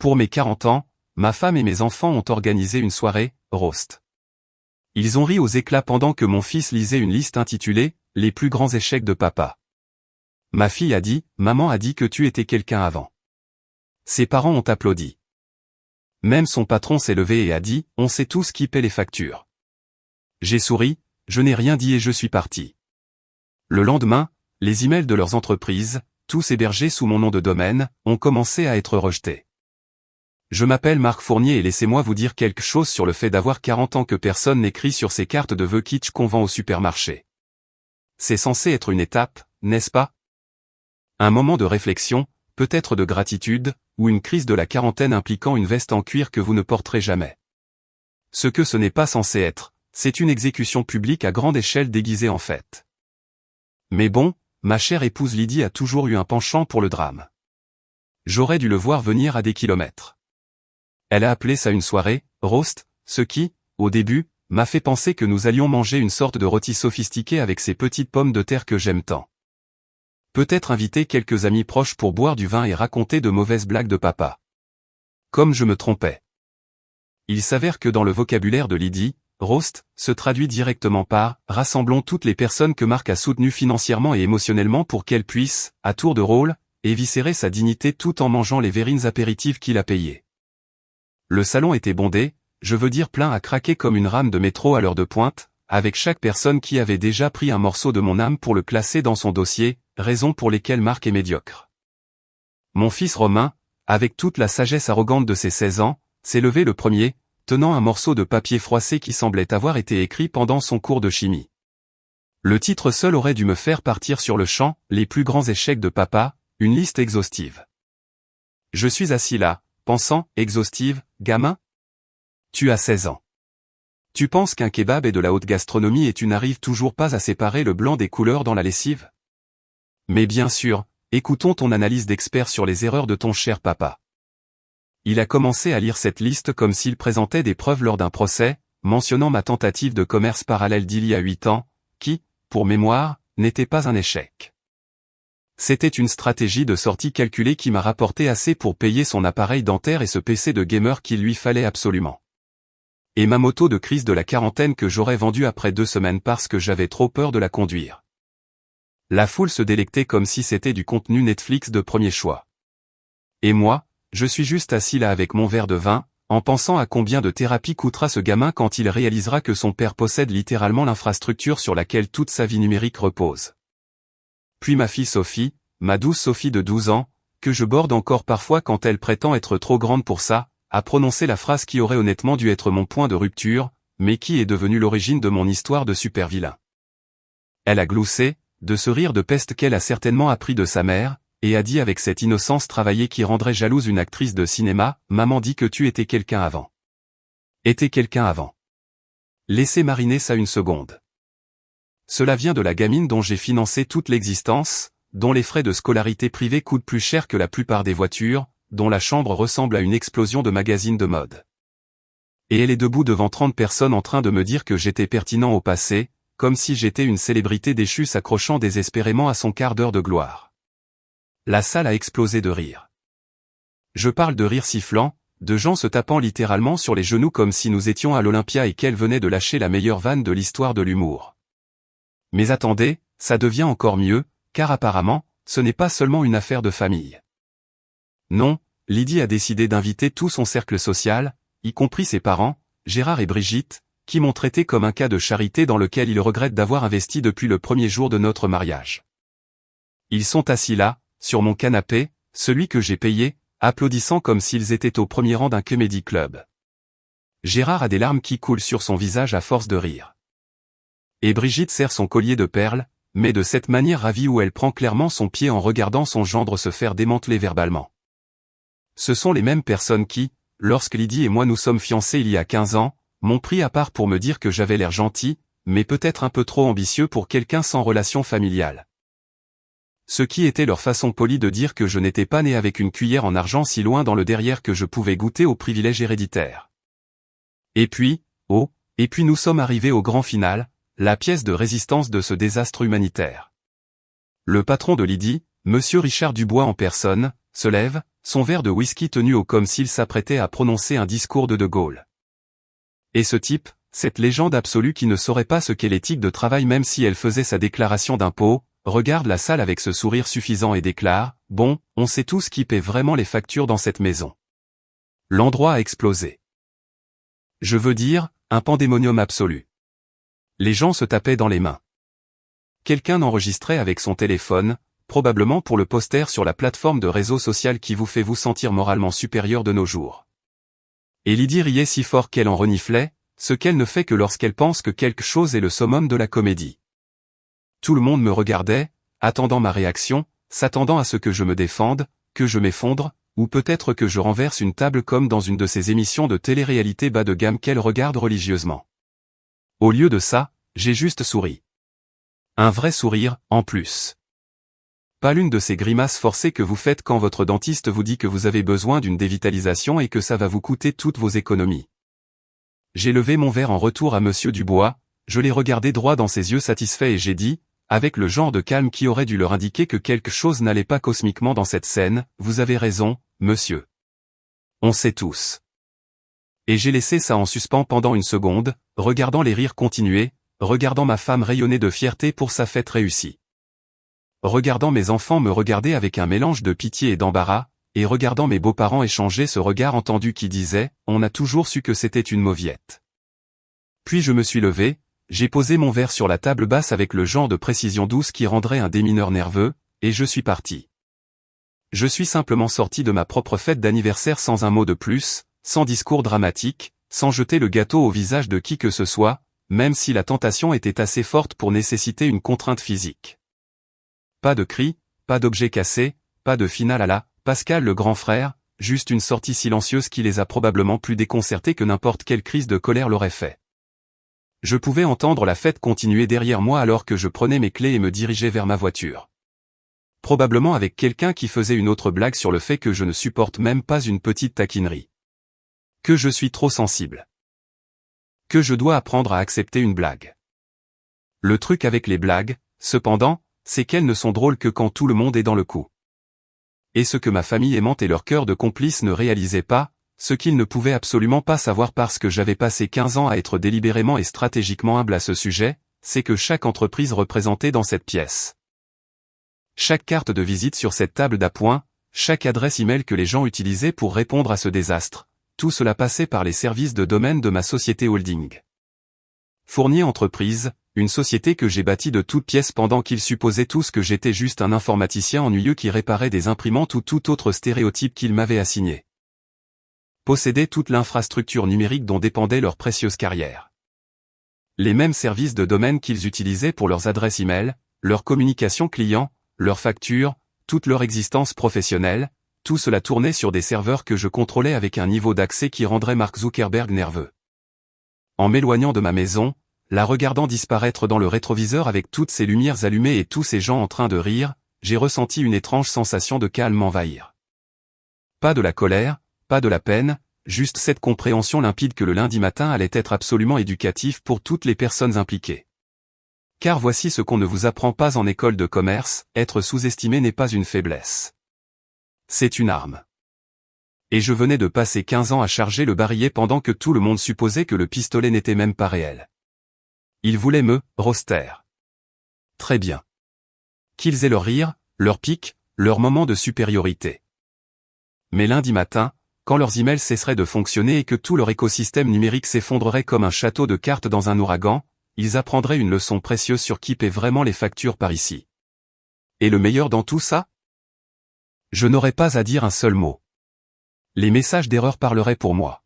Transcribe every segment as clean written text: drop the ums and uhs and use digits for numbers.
Pour mes 40 ans, ma femme et mes enfants ont organisé une soirée, roast. Ils ont ri aux éclats pendant que mon fils lisait une liste intitulée « Les plus grands échecs de papa ». Ma fille a dit « Maman a dit que tu étais quelqu'un avant ». Ses parents ont applaudi. Même son patron s'est levé et a dit « On sait tous qui paie les factures ». J'ai souri, je n'ai rien dit et je suis parti. Le lendemain, les emails de leurs entreprises, tous hébergés sous mon nom de domaine, ont commencé à être rejetés. Je m'appelle Marc Fournier et laissez-moi vous dire quelque chose sur le fait d'avoir 40 ans que personne n'écrit sur ces cartes de vœux kitsch qu'on vend au supermarché. C'est censé être une étape, n'est-ce pas? Un moment de réflexion, peut-être de gratitude, ou une crise de la quarantaine impliquant une veste en cuir que vous ne porterez jamais. Ce que ce n'est pas censé être, c'est une exécution publique à grande échelle déguisée en fête. Mais bon, ma chère épouse Lydie a toujours eu un penchant pour le drame. J'aurais dû le voir venir à des kilomètres. Elle a appelé ça une soirée, roast, ce qui, au début, m'a fait penser que nous allions manger une sorte de rôti sophistiqué avec ces petites pommes de terre que j'aime tant. Peut-être inviter quelques amis proches pour boire du vin et raconter de mauvaises blagues de papa. Comme je me trompais. Il s'avère que dans le vocabulaire de Lydie, roast se traduit directement par « rassemblons toutes les personnes que Marc a soutenues financièrement et émotionnellement pour qu'elles puissent, à tour de rôle, éviscérer sa dignité tout en mangeant les verrines apéritives qu'il a payées ». Le salon était bondé, je veux dire plein à craquer comme une rame de métro à l'heure de pointe, avec chaque personne qui avait déjà pris un morceau de mon âme pour le classer dans son dossier, raison pour lesquelles Marc est médiocre. Mon fils Romain, avec toute la sagesse arrogante de ses 16 ans, s'est levé le premier, tenant un morceau de papier froissé qui semblait avoir été écrit pendant son cours de chimie. Le titre seul aurait dû me faire partir sur le champ, les plus grands échecs de papa, une liste exhaustive. Je suis assis là, pensant, exhaustive, gamin? Tu as 16 ans. Tu penses qu'un kebab est de la haute gastronomie et tu n'arrives toujours pas à séparer le blanc des couleurs dans la lessive? Mais bien sûr, écoutons ton analyse d'expert sur les erreurs de ton cher papa. Il a commencé à lire cette liste comme s'il présentait des preuves lors d'un procès, mentionnant ma tentative de commerce parallèle d'il y a 8 ans, qui, pour mémoire, n'était pas un échec. C'était une stratégie de sortie calculée qui m'a rapporté assez pour payer son appareil dentaire et ce PC de gamer qu'il lui fallait absolument. Et ma moto de crise de la quarantaine que j'aurais vendue après 2 semaines parce que j'avais trop peur de la conduire. La foule se délectait comme si c'était du contenu Netflix de premier choix. Et moi, je suis juste assis là avec mon verre de vin, en pensant à combien de thérapie coûtera ce gamin quand il réalisera que son père possède littéralement l'infrastructure sur laquelle toute sa vie numérique repose. Puis ma fille Sophie, ma douce Sophie de 12 ans, que je borde encore parfois quand elle prétend être trop grande pour ça, a prononcé la phrase qui aurait honnêtement dû être mon point de rupture, mais qui est devenue l'origine de mon histoire de super vilain. Elle a gloussé, de ce rire de peste qu'elle a certainement appris de sa mère, et a dit avec cette innocence travaillée qui rendrait jalouse une actrice de cinéma, « Maman dit que tu étais quelqu'un avant. » Était quelqu'un avant. Laissez mariner ça une seconde. Cela vient de la gamine dont j'ai financé toute l'existence, dont les frais de scolarité privée coûtent plus cher que la plupart des voitures, dont la chambre ressemble à une explosion de magazines de mode. Et elle est debout devant 30 personnes en train de me dire que j'étais pertinent au passé, comme si j'étais une célébrité déchue s'accrochant désespérément à son quart d'heure de gloire. La salle a explosé de rire. Je parle de rire sifflant, de gens se tapant littéralement sur les genoux comme si nous étions à l'Olympia et qu'elle venait de lâcher la meilleure vanne de l'histoire de l'humour. Mais attendez, ça devient encore mieux, car apparemment, ce n'est pas seulement une affaire de famille. Non, Lydie a décidé d'inviter tout son cercle social, y compris ses parents, Gérard et Brigitte, qui m'ont traité comme un cas de charité dans lequel ils regrettent d'avoir investi depuis le premier jour de notre mariage. Ils sont assis là, sur mon canapé, celui que j'ai payé, applaudissant comme s'ils étaient au premier rang d'un comedy club. Gérard a des larmes qui coulent sur son visage à force de rire. Et Brigitte serre son collier de perles, mais de cette manière ravie où elle prend clairement son pied en regardant son gendre se faire démanteler verbalement. Ce sont les mêmes personnes qui, lorsque Lydie et moi nous sommes fiancés il y a 15 ans, m'ont pris à part pour me dire que j'avais l'air gentil, mais peut-être un peu trop ambitieux pour quelqu'un sans relation familiale. Ce qui était leur façon polie de dire que je n'étais pas né avec une cuillère en argent si loin dans le derrière que je pouvais goûter aux privilèges héréditaires. Et puis nous sommes arrivés au grand final, la pièce de résistance de ce désastre humanitaire. Le patron de Lydie, Monsieur Richard Dubois en personne, se lève, son verre de whisky tenu haut comme s'il s'apprêtait à prononcer un discours de Gaulle. Et ce type, cette légende absolue qui ne saurait pas ce qu'est l'éthique de travail même si elle faisait sa déclaration d'impôt, regarde la salle avec ce sourire suffisant et déclare « Bon, on sait tous qui paie vraiment les factures dans cette maison. » L'endroit a explosé. Je veux dire, un pandémonium absolu. Les gens se tapaient dans les mains. Quelqu'un enregistrait avec son téléphone, probablement pour le poster sur la plateforme de réseau social qui vous fait vous sentir moralement supérieur de nos jours. Et Lydie riait si fort qu'elle en reniflait, ce qu'elle ne fait que lorsqu'elle pense que quelque chose est le summum de la comédie. Tout le monde me regardait, attendant ma réaction, s'attendant à ce que je me défende, que je m'effondre, ou peut-être que je renverse une table comme dans une de ces émissions de télé-réalité bas de gamme qu'elle regarde religieusement. Au lieu de ça, j'ai juste souri. Un vrai sourire, en plus. Pas l'une de ces grimaces forcées que vous faites quand votre dentiste vous dit que vous avez besoin d'une dévitalisation et que ça va vous coûter toutes vos économies. J'ai levé mon verre en retour à Monsieur Dubois, je l'ai regardé droit dans ses yeux satisfaits et j'ai dit, avec le genre de calme qui aurait dû leur indiquer que quelque chose n'allait pas cosmiquement dans cette scène, vous avez raison, monsieur. On sait tous. Et j'ai laissé ça en suspens pendant une seconde, regardant les rires continuer, regardant ma femme rayonner de fierté pour sa fête réussie. Regardant mes enfants me regarder avec un mélange de pitié et d'embarras, et regardant mes beaux-parents échanger ce regard entendu qui disait « On a toujours su que c'était une mauviette ». Puis je me suis levé, j'ai posé mon verre sur la table basse avec le genre de précision douce qui rendrait un démineur nerveux, et je suis parti. Je suis simplement sorti de ma propre fête d'anniversaire sans un mot de plus, sans discours dramatique, sans jeter le gâteau au visage de qui que ce soit, même si la tentation était assez forte pour nécessiter une contrainte physique. Pas de cris, pas d'objets cassés, pas de finale à la « Pascal le grand frère », juste une sortie silencieuse qui les a probablement plus déconcertés que n'importe quelle crise de colère l'aurait fait. Je pouvais entendre la fête continuer derrière moi alors que je prenais mes clés et me dirigeais vers ma voiture. Probablement avec quelqu'un qui faisait une autre blague sur le fait que je ne supporte même pas une petite taquinerie. Que je suis trop sensible. Que je dois apprendre à accepter une blague. Le truc avec les blagues, cependant, c'est qu'elles ne sont drôles que quand tout le monde est dans le coup. Et ce que ma famille aimante et leur cœur de complice ne réalisaient pas, ce qu'ils ne pouvaient absolument pas savoir parce que j'avais passé 15 ans à être délibérément et stratégiquement humble à ce sujet, c'est que chaque entreprise représentée dans cette pièce. Chaque carte de visite sur cette table d'appoint, chaque adresse email que les gens utilisaient pour répondre à ce désastre, tout cela passait par les services de domaine de ma société holding. Fournier Entreprise, une société que j'ai bâtie de toutes pièces pendant qu'ils supposaient tous que j'étais juste un informaticien ennuyeux qui réparait des imprimantes ou tout autre stéréotype qu'ils m'avaient assigné. Possédait toute l'infrastructure numérique dont dépendait leur précieuse carrière. Les mêmes services de domaine qu'ils utilisaient pour leurs adresses email, leur communication client, leurs factures, toute leur existence professionnelle, tout cela tournait sur des serveurs que je contrôlais avec un niveau d'accès qui rendrait Mark Zuckerberg nerveux. En m'éloignant de ma maison, la regardant disparaître dans le rétroviseur avec toutes ces lumières allumées et tous ces gens en train de rire, j'ai ressenti une étrange sensation de calme m'envahir. Pas de la colère, pas de la peine, juste cette compréhension limpide que le lundi matin allait être absolument éducatif pour toutes les personnes impliquées. Car voici ce qu'on ne vous apprend pas en école de commerce, être sous-estimé n'est pas une faiblesse. C'est une arme. Et je venais de passer 15 ans à charger le barillet pendant que tout le monde supposait que le pistolet n'était même pas réel. Ils voulaient me roster. Très bien. Qu'ils aient leur rire, leur pique, leur moment de supériorité. Mais lundi matin, quand leurs emails cesseraient de fonctionner et que tout leur écosystème numérique s'effondrerait comme un château de cartes dans un ouragan, ils apprendraient une leçon précieuse sur qui paie vraiment les factures par ici. Et le meilleur dans tout ça? Je n'aurais pas à dire un seul mot. Les messages d'erreur parleraient pour moi.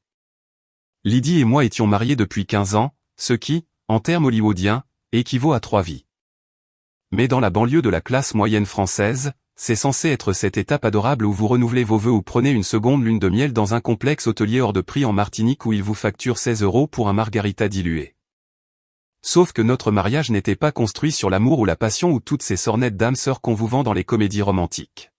Lydie et moi étions mariés depuis 15 ans, ce qui, en termes hollywoodiens, équivaut à 3 vies. Mais dans la banlieue de la classe moyenne française, c'est censé être cette étape adorable où vous renouvelez vos vœux ou prenez une seconde lune de miel dans un complexe hôtelier hors de prix en Martinique où il vous facture 16 € pour un margarita dilué. Sauf que notre mariage n'était pas construit sur l'amour ou la passion ou toutes ces sornettes d'âme sœurs qu'on vous vend dans les comédies romantiques.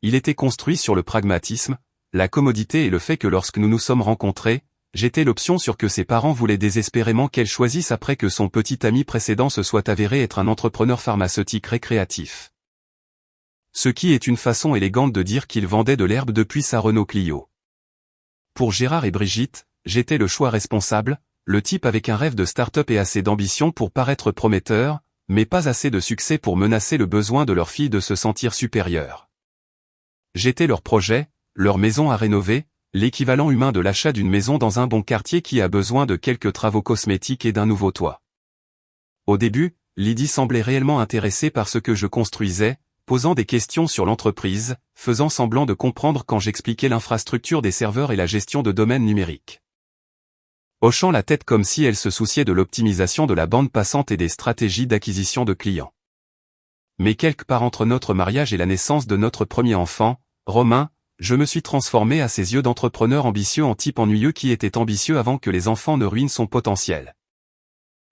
Il était construit sur le pragmatisme, la commodité et le fait que lorsque nous nous sommes rencontrés, j'étais l'option sur que ses parents voulaient désespérément qu'elle choisisse après que son petit ami précédent se soit avéré être un entrepreneur pharmaceutique récréatif. Ce qui est une façon élégante de dire qu'il vendait de l'herbe depuis sa Renault Clio. Pour Gérard et Brigitte, j'étais le choix responsable, le type avec un rêve de start-up et assez d'ambition pour paraître prometteur, mais pas assez de succès pour menacer le besoin de leur fille de se sentir supérieure. J'étais leur projet, leur maison à rénover, l'équivalent humain de l'achat d'une maison dans un bon quartier qui a besoin de quelques travaux cosmétiques et d'un nouveau toit. Au début, Lydie semblait réellement intéressée par ce que je construisais, posant des questions sur l'entreprise, faisant semblant de comprendre quand j'expliquais l'infrastructure des serveurs et la gestion de domaines numériques. Hochant la tête comme si elle se souciait de l'optimisation de la bande passante et des stratégies d'acquisition de clients. Mais quelque part entre notre mariage et la naissance de notre premier enfant, Romain, je me suis transformé à ses yeux d'entrepreneur ambitieux en type ennuyeux qui était ambitieux avant que les enfants ne ruinent son potentiel.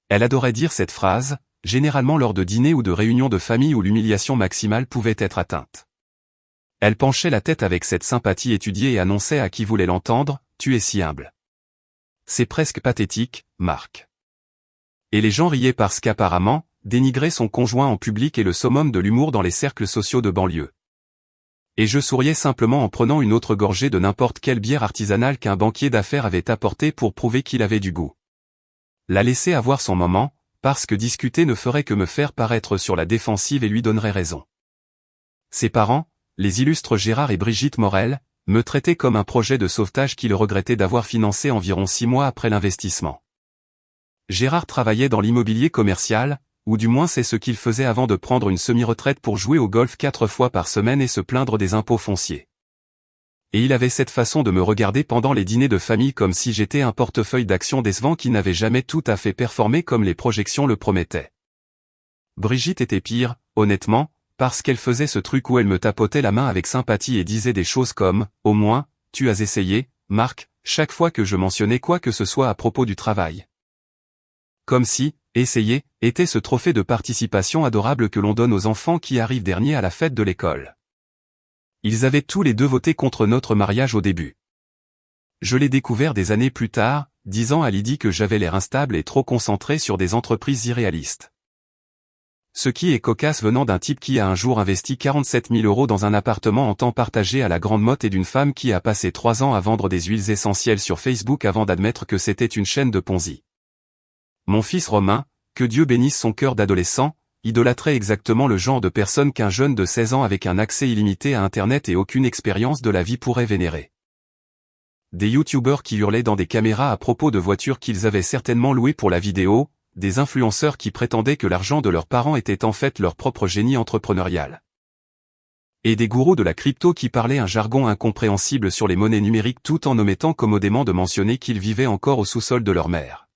Elle adorait dire cette phrase, généralement lors de dîners ou de réunions de famille où l'humiliation maximale pouvait être atteinte. Elle penchait la tête avec cette sympathie étudiée et annonçait à qui voulait l'entendre, « Tu es si humble. » C'est presque pathétique, Marc. Et les gens riaient parce qu'apparemment, dénigrer son conjoint en public est le summum de l'humour dans les cercles sociaux de banlieue. Et je souriais simplement en prenant une autre gorgée de n'importe quelle bière artisanale qu'un banquier d'affaires avait apportée pour prouver qu'il avait du goût. La laisser avoir son moment, parce que discuter ne ferait que me faire paraître sur la défensive et lui donnerait raison. Ses parents, les illustres Gérard et Brigitte Morel, me traitaient comme un projet de sauvetage qu'il regrettait d'avoir financé environ 6 mois après l'investissement. Gérard travaillait dans l'immobilier commercial, ou du moins c'est ce qu'il faisait avant de prendre une semi-retraite pour jouer au golf 4 fois par semaine et se plaindre des impôts fonciers. Et il avait cette façon de me regarder pendant les dîners de famille comme si j'étais un portefeuille d'actions décevant qui n'avait jamais tout à fait performé comme les projections le promettaient. Brigitte était pire, honnêtement, parce qu'elle faisait ce truc où elle me tapotait la main avec sympathie et disait des choses comme « Au moins, tu as essayé, Marc », chaque fois que je mentionnais quoi que ce soit à propos du travail. Comme si, essayer, était ce trophée de participation adorable que l'on donne aux enfants qui arrivent derniers à la fête de l'école. Ils avaient tous les deux voté contre notre mariage au début. Je l'ai découvert des années plus tard, disant à Lydie que j'avais l'air instable et trop concentré sur des entreprises irréalistes. Ce qui est cocasse venant d'un type qui a un jour investi 47 000 € dans un appartement en temps partagé à la Grande Motte et d'une femme qui a passé 3 ans à vendre des huiles essentielles sur Facebook avant d'admettre que c'était une chaîne de Ponzi. Mon fils Romain, que Dieu bénisse son cœur d'adolescent, idolâtrait exactement le genre de personne qu'un jeune de 16 ans avec un accès illimité à Internet et aucune expérience de la vie pourrait vénérer. Des youtubeurs qui hurlaient dans des caméras à propos de voitures qu'ils avaient certainement louées pour la vidéo, des influenceurs qui prétendaient que l'argent de leurs parents était en fait leur propre génie entrepreneurial. Et des gourous de la crypto qui parlaient un jargon incompréhensible sur les monnaies numériques tout en omettant commodément de mentionner qu'ils vivaient encore au sous-sol de leur mère.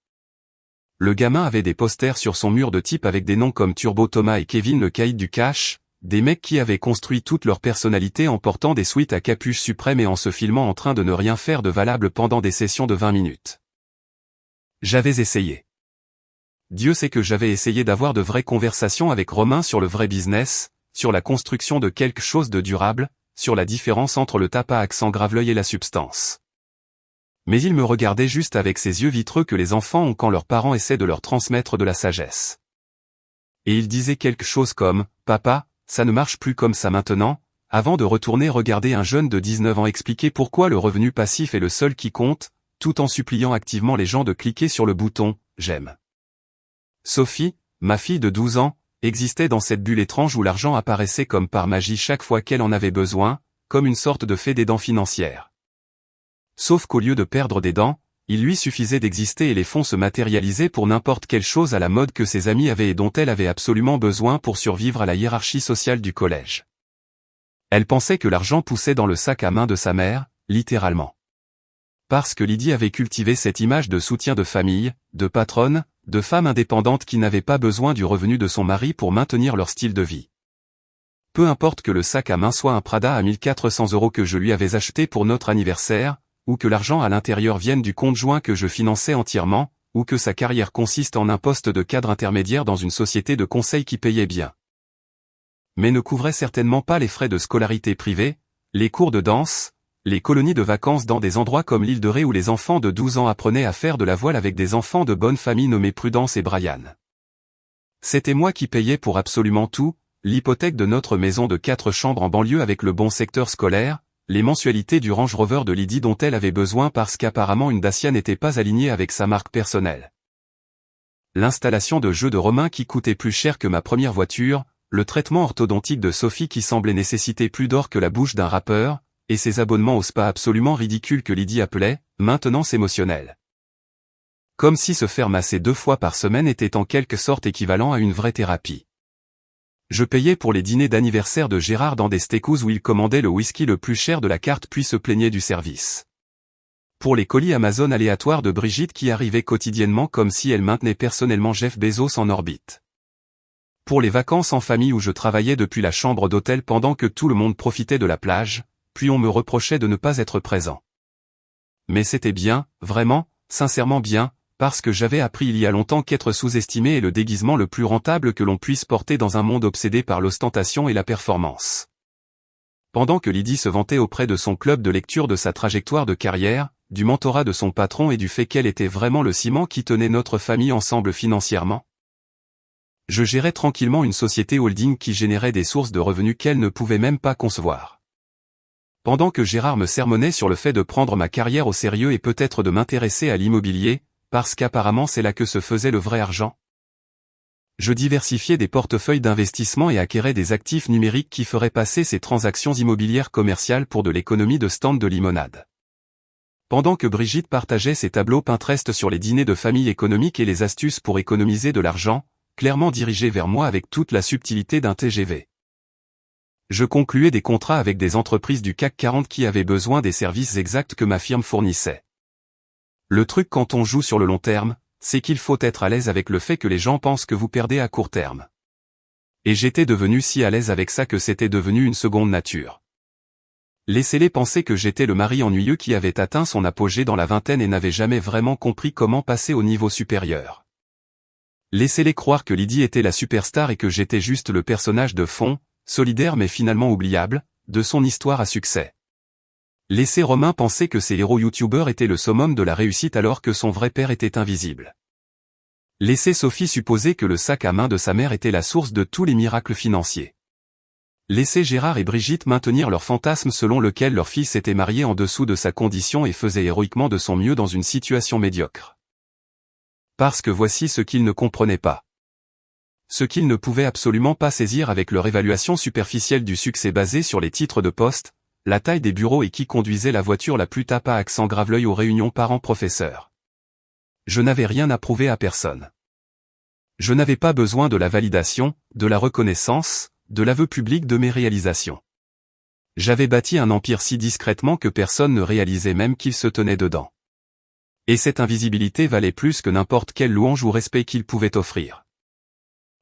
Le gamin avait des posters sur son mur de type avec des noms comme Turbo Thomas et Kevin le caïd du cash, des mecs qui avaient construit toute leur personnalité en portant des sweats à capuche suprême et en se filmant en train de ne rien faire de valable pendant des sessions de 20 minutes. J'avais essayé. Dieu sait que j'avais essayé d'avoir de vraies conversations avec Romain sur le vrai business, sur la construction de quelque chose de durable, sur la différence entre le tape à accent grave-l'œil et la substance. Mais il me regardait juste avec ces yeux vitreux que les enfants ont quand leurs parents essaient de leur transmettre de la sagesse. Et il disait quelque chose comme « Papa, ça ne marche plus comme ça maintenant », avant de retourner regarder un jeune de 19 ans expliquer pourquoi le revenu passif est le seul qui compte, tout en suppliant activement les gens de cliquer sur le bouton « J'aime ». Sophie, ma fille de 12 ans, existait dans cette bulle étrange où l'argent apparaissait comme par magie chaque fois qu'elle en avait besoin, comme une sorte de fée des dents financières. Sauf qu'au lieu de perdre des dents, il lui suffisait d'exister et les fonds se matérialisaient pour n'importe quelle chose à la mode que ses amis avaient et dont elle avait absolument besoin pour survivre à la hiérarchie sociale du collège. Elle pensait que l'argent poussait dans le sac à main de sa mère, littéralement. Parce que Lydie avait cultivé cette image de soutien de famille, de patronne, de femme indépendante qui n'avait pas besoin du revenu de son mari pour maintenir leur style de vie. Peu importe que le sac à main soit un Prada à 1 400 € que je lui avais acheté pour notre anniversaire, ou que l'argent à l'intérieur vienne du compte joint que je finançais entièrement, ou que sa carrière consiste en un poste de cadre intermédiaire dans une société de conseil qui payait bien. Mais ne couvrait certainement pas les frais de scolarité privée, les cours de danse, les colonies de vacances dans des endroits comme l'île de Ré où les enfants de 12 ans apprenaient à faire de la voile avec des enfants de bonne famille nommés Prudence et Brian. C'était moi qui payais pour absolument tout, l'hypothèque de notre maison de 4 chambres en banlieue avec le bon secteur scolaire, les mensualités du Range Rover de Lydie dont elle avait besoin parce qu'apparemment une Dacia n'était pas alignée avec sa marque personnelle. L'installation de jeux de Romain qui coûtait plus cher que ma première voiture, le traitement orthodontique de Sophie qui semblait nécessiter plus d'or que la bouche d'un rappeur, et ses abonnements au spa absolument ridicules que Lydie appelait « maintenance émotionnelle ». Comme si se faire masser 2 fois par semaine était en quelque sorte équivalent à une vraie thérapie. Je payais pour les dîners d'anniversaire de Gérard dans des steakhouse où il commandait le whisky le plus cher de la carte puis se plaignait du service. Pour les colis Amazon aléatoires de Brigitte qui arrivaient quotidiennement comme si elle maintenait personnellement Jeff Bezos en orbite. Pour les vacances en famille où je travaillais depuis la chambre d'hôtel pendant que tout le monde profitait de la plage, puis on me reprochait de ne pas être présent. Mais c'était bien, vraiment, sincèrement bien, parce que j'avais appris il y a longtemps qu'être sous-estimé est le déguisement le plus rentable que l'on puisse porter dans un monde obsédé par l'ostentation et la performance. Pendant que Lydie se vantait auprès de son club de lecture de sa trajectoire de carrière, du mentorat de son patron et du fait qu'elle était vraiment le ciment qui tenait notre famille ensemble financièrement, je gérais tranquillement une société holding qui générait des sources de revenus qu'elle ne pouvait même pas concevoir. Pendant que Gérard me sermonnait sur le fait de prendre ma carrière au sérieux et peut-être de m'intéresser à l'immobilier, parce qu'apparemment c'est là que se faisait le vrai argent. Je diversifiais des portefeuilles d'investissement et acquérais des actifs numériques qui feraient passer ces transactions immobilières commerciales pour de l'économie de stand de limonade. Pendant que Brigitte partageait ses tableaux Pinterest sur les dîners de famille économiques et les astuces pour économiser de l'argent, clairement dirigée vers moi avec toute la subtilité d'un TGV. Je concluais des contrats avec des entreprises du CAC 40 qui avaient besoin des services exacts que ma firme fournissait. Le truc quand on joue sur le long terme, c'est qu'il faut être à l'aise avec le fait que les gens pensent que vous perdez à court terme. Et j'étais devenu si à l'aise avec ça que c'était devenu une seconde nature. Laissez-les penser que j'étais le mari ennuyeux qui avait atteint son apogée dans la vingtaine et n'avait jamais vraiment compris comment passer au niveau supérieur. Laissez-les croire que Lydie était la superstar et que j'étais juste le personnage de fond, solidaire mais finalement oubliable, de son histoire à succès. Laissez Romain penser que ces héros youtubeurs étaient le summum de la réussite alors que son vrai père était invisible. Laissez Sophie supposer que le sac à main de sa mère était la source de tous les miracles financiers. Laissez Gérard et Brigitte maintenir leur fantasme selon lequel leur fils était marié en dessous de sa condition et faisait héroïquement de son mieux dans une situation médiocre. Parce que voici ce qu'ils ne comprenaient pas. Ce qu'ils ne pouvaient absolument pas saisir avec leur évaluation superficielle du succès basée sur les titres de poste, la taille des bureaux et qui conduisait la voiture la plus tape à accent grave-l'œil aux réunions parents-professeurs. Je n'avais rien à prouver à personne. Je n'avais pas besoin de la validation, de la reconnaissance, de l'aveu public de mes réalisations. J'avais bâti un empire si discrètement que personne ne réalisait même qu'il se tenait dedans. Et cette invisibilité valait plus que n'importe quelle louange ou respect qu'il pouvait offrir.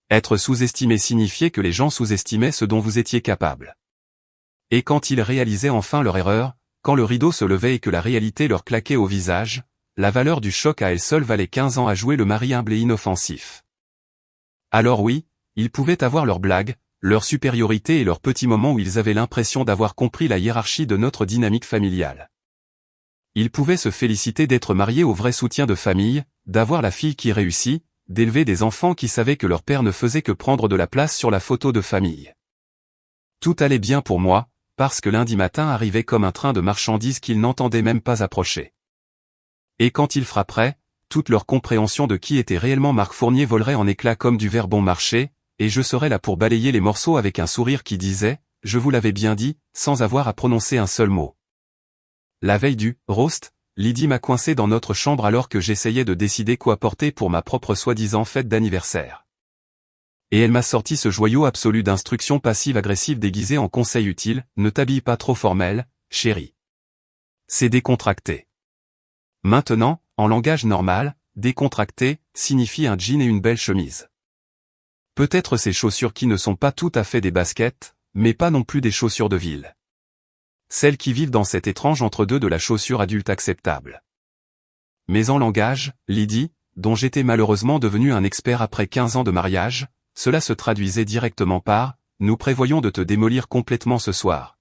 Être sous-estimé signifiait que les gens sous-estimaient ce dont vous étiez capable. Et quand ils réalisaient enfin leur erreur, quand le rideau se levait et que la réalité leur claquait au visage, la valeur du choc à elle seule valait 15 ans à jouer le mari humble et inoffensif. Alors oui, ils pouvaient avoir leurs blagues, leur supériorité et leurs petits moments où ils avaient l'impression d'avoir compris la hiérarchie de notre dynamique familiale. Ils pouvaient se féliciter d'être mariés au vrai soutien de famille, d'avoir la fille qui réussit, d'élever des enfants qui savaient que leur père ne faisait que prendre de la place sur la photo de famille. Tout allait bien pour moi, parce que lundi matin arrivait comme un train de marchandises qu'ils n'entendaient même pas approcher. Et quand ils frapperaient, toute leur compréhension de qui était réellement Marc Fournier volerait en éclats comme du verre bon marché, et je serais là pour balayer les morceaux avec un sourire qui disait « Je vous l'avais bien dit », sans avoir à prononcer un seul mot. La veille du « roast », Lydie m'a coincé dans notre chambre alors que j'essayais de décider quoi porter pour ma propre soi-disant fête d'anniversaire. Et elle m'a sorti ce joyau absolu d'instructions passives-agressives déguisées en conseil utile, ne t'habille pas trop formel, chérie. C'est décontracté. Maintenant, en langage normal, décontracté, signifie un jean et une belle chemise. Peut-être ces chaussures qui ne sont pas tout à fait des baskets, mais pas non plus des chaussures de ville. Celles qui vivent dans cet étrange entre-deux de la chaussure adulte acceptable. Mais en langage, Lydie, dont j'étais malheureusement devenu un expert après 15 ans de mariage, cela se traduisait directement par « Nous prévoyons de te démolir complètement ce soir.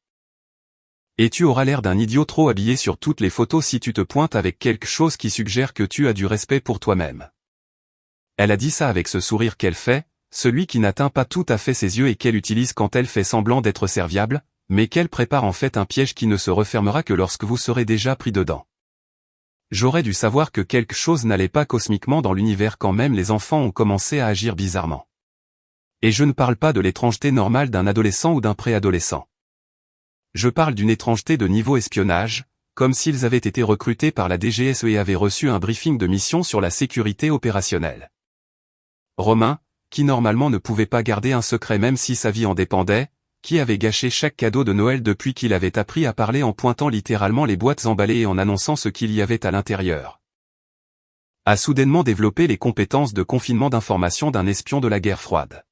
Et tu auras l'air d'un idiot trop habillé sur toutes les photos si tu te pointes avec quelque chose qui suggère que tu as du respect pour toi-même. » Elle a dit ça avec ce sourire qu'elle fait, celui qui n'atteint pas tout à fait ses yeux et qu'elle utilise quand elle fait semblant d'être serviable, mais qu'elle prépare en fait un piège qui ne se refermera que lorsque vous serez déjà pris dedans. J'aurais dû savoir que quelque chose n'allait pas cosmiquement dans l'univers quand même les enfants ont commencé à agir bizarrement. Et je ne parle pas de l'étrangeté normale d'un adolescent ou d'un préadolescent. Je parle d'une étrangeté de niveau espionnage, comme s'ils avaient été recrutés par la DGSE et avaient reçu un briefing de mission sur la sécurité opérationnelle. Romain, qui normalement ne pouvait pas garder un secret même si sa vie en dépendait, qui avait gâché chaque cadeau de Noël depuis qu'il avait appris à parler en pointant littéralement les boîtes emballées et en annonçant ce qu'il y avait à l'intérieur, a soudainement développé les compétences de confinement d'information d'un espion de la guerre froide.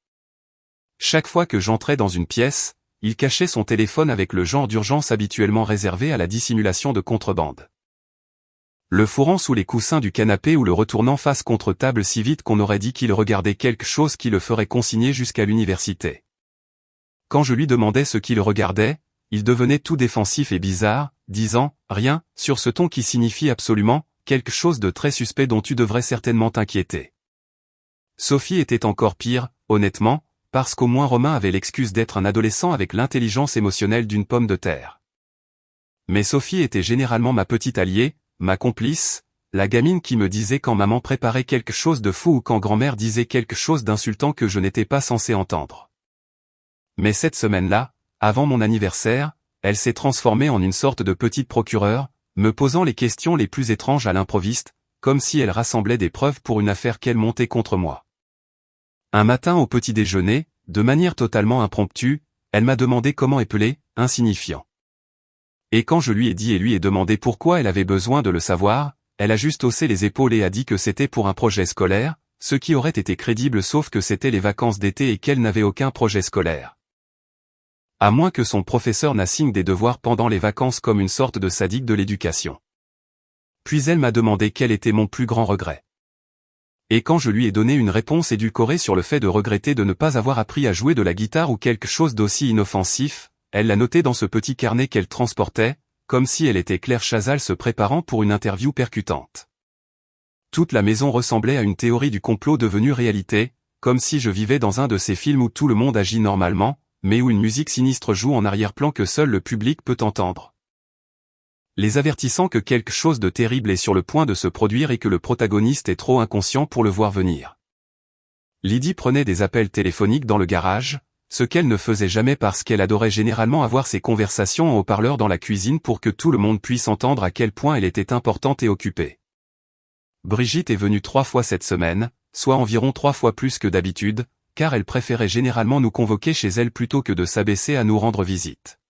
Chaque fois que j'entrais dans une pièce, il cachait son téléphone avec le genre d'urgence habituellement réservé à la dissimulation de contrebande. Le fourrant sous les coussins du canapé ou le retournant face contre table si vite qu'on aurait dit qu'il regardait quelque chose qui le ferait consigner jusqu'à l'université. Quand je lui demandais ce qu'il regardait, il devenait tout défensif et bizarre, disant « rien » sur ce ton qui signifie absolument « quelque chose de très suspect dont tu devrais certainement t'inquiéter ». Sophie était encore pire, honnêtement, parce qu'au moins Romain avait l'excuse d'être un adolescent avec l'intelligence émotionnelle d'une pomme de terre. Mais Sophie était généralement ma petite alliée, ma complice, la gamine qui me disait quand maman préparait quelque chose de fou ou quand grand-mère disait quelque chose d'insultant que je n'étais pas censé entendre. Mais cette semaine-là, avant mon anniversaire, elle s'est transformée en une sorte de petite procureure, me posant les questions les plus étranges à l'improviste, comme si elle rassemblait des preuves pour une affaire qu'elle montait contre moi. Un matin au petit déjeuner, de manière totalement impromptue, elle m'a demandé comment épeler, insignifiant. Et quand je lui ai dit et lui ai demandé pourquoi elle avait besoin de le savoir, elle a juste haussé les épaules et a dit que c'était pour un projet scolaire, ce qui aurait été crédible sauf que c'était les vacances d'été et qu'elle n'avait aucun projet scolaire. À moins que son professeur n'assigne des devoirs pendant les vacances comme une sorte de sadique de l'éducation. Puis elle m'a demandé quel était mon plus grand regret. Et quand je lui ai donné une réponse édulcorée sur le fait de regretter de ne pas avoir appris à jouer de la guitare ou quelque chose d'aussi inoffensif, elle l'a noté dans ce petit carnet qu'elle transportait, comme si elle était Claire Chazal se préparant pour une interview percutante. Toute la maison ressemblait à une théorie du complot devenue réalité, comme si je vivais dans un de ces films où tout le monde agit normalement, mais où une musique sinistre joue en arrière-plan que seul le public peut entendre, les avertissant que quelque chose de terrible est sur le point de se produire et que le protagoniste est trop inconscient pour le voir venir. Lydie prenait des appels téléphoniques dans le garage, ce qu'elle ne faisait jamais parce qu'elle adorait généralement avoir ses conversations en haut-parleur dans la cuisine pour que tout le monde puisse entendre à quel point elle était importante et occupée. Brigitte est venue 3 fois cette semaine, soit environ 3 fois plus que d'habitude, car elle préférait généralement nous convoquer chez elle plutôt que de s'abaisser à nous rendre visite.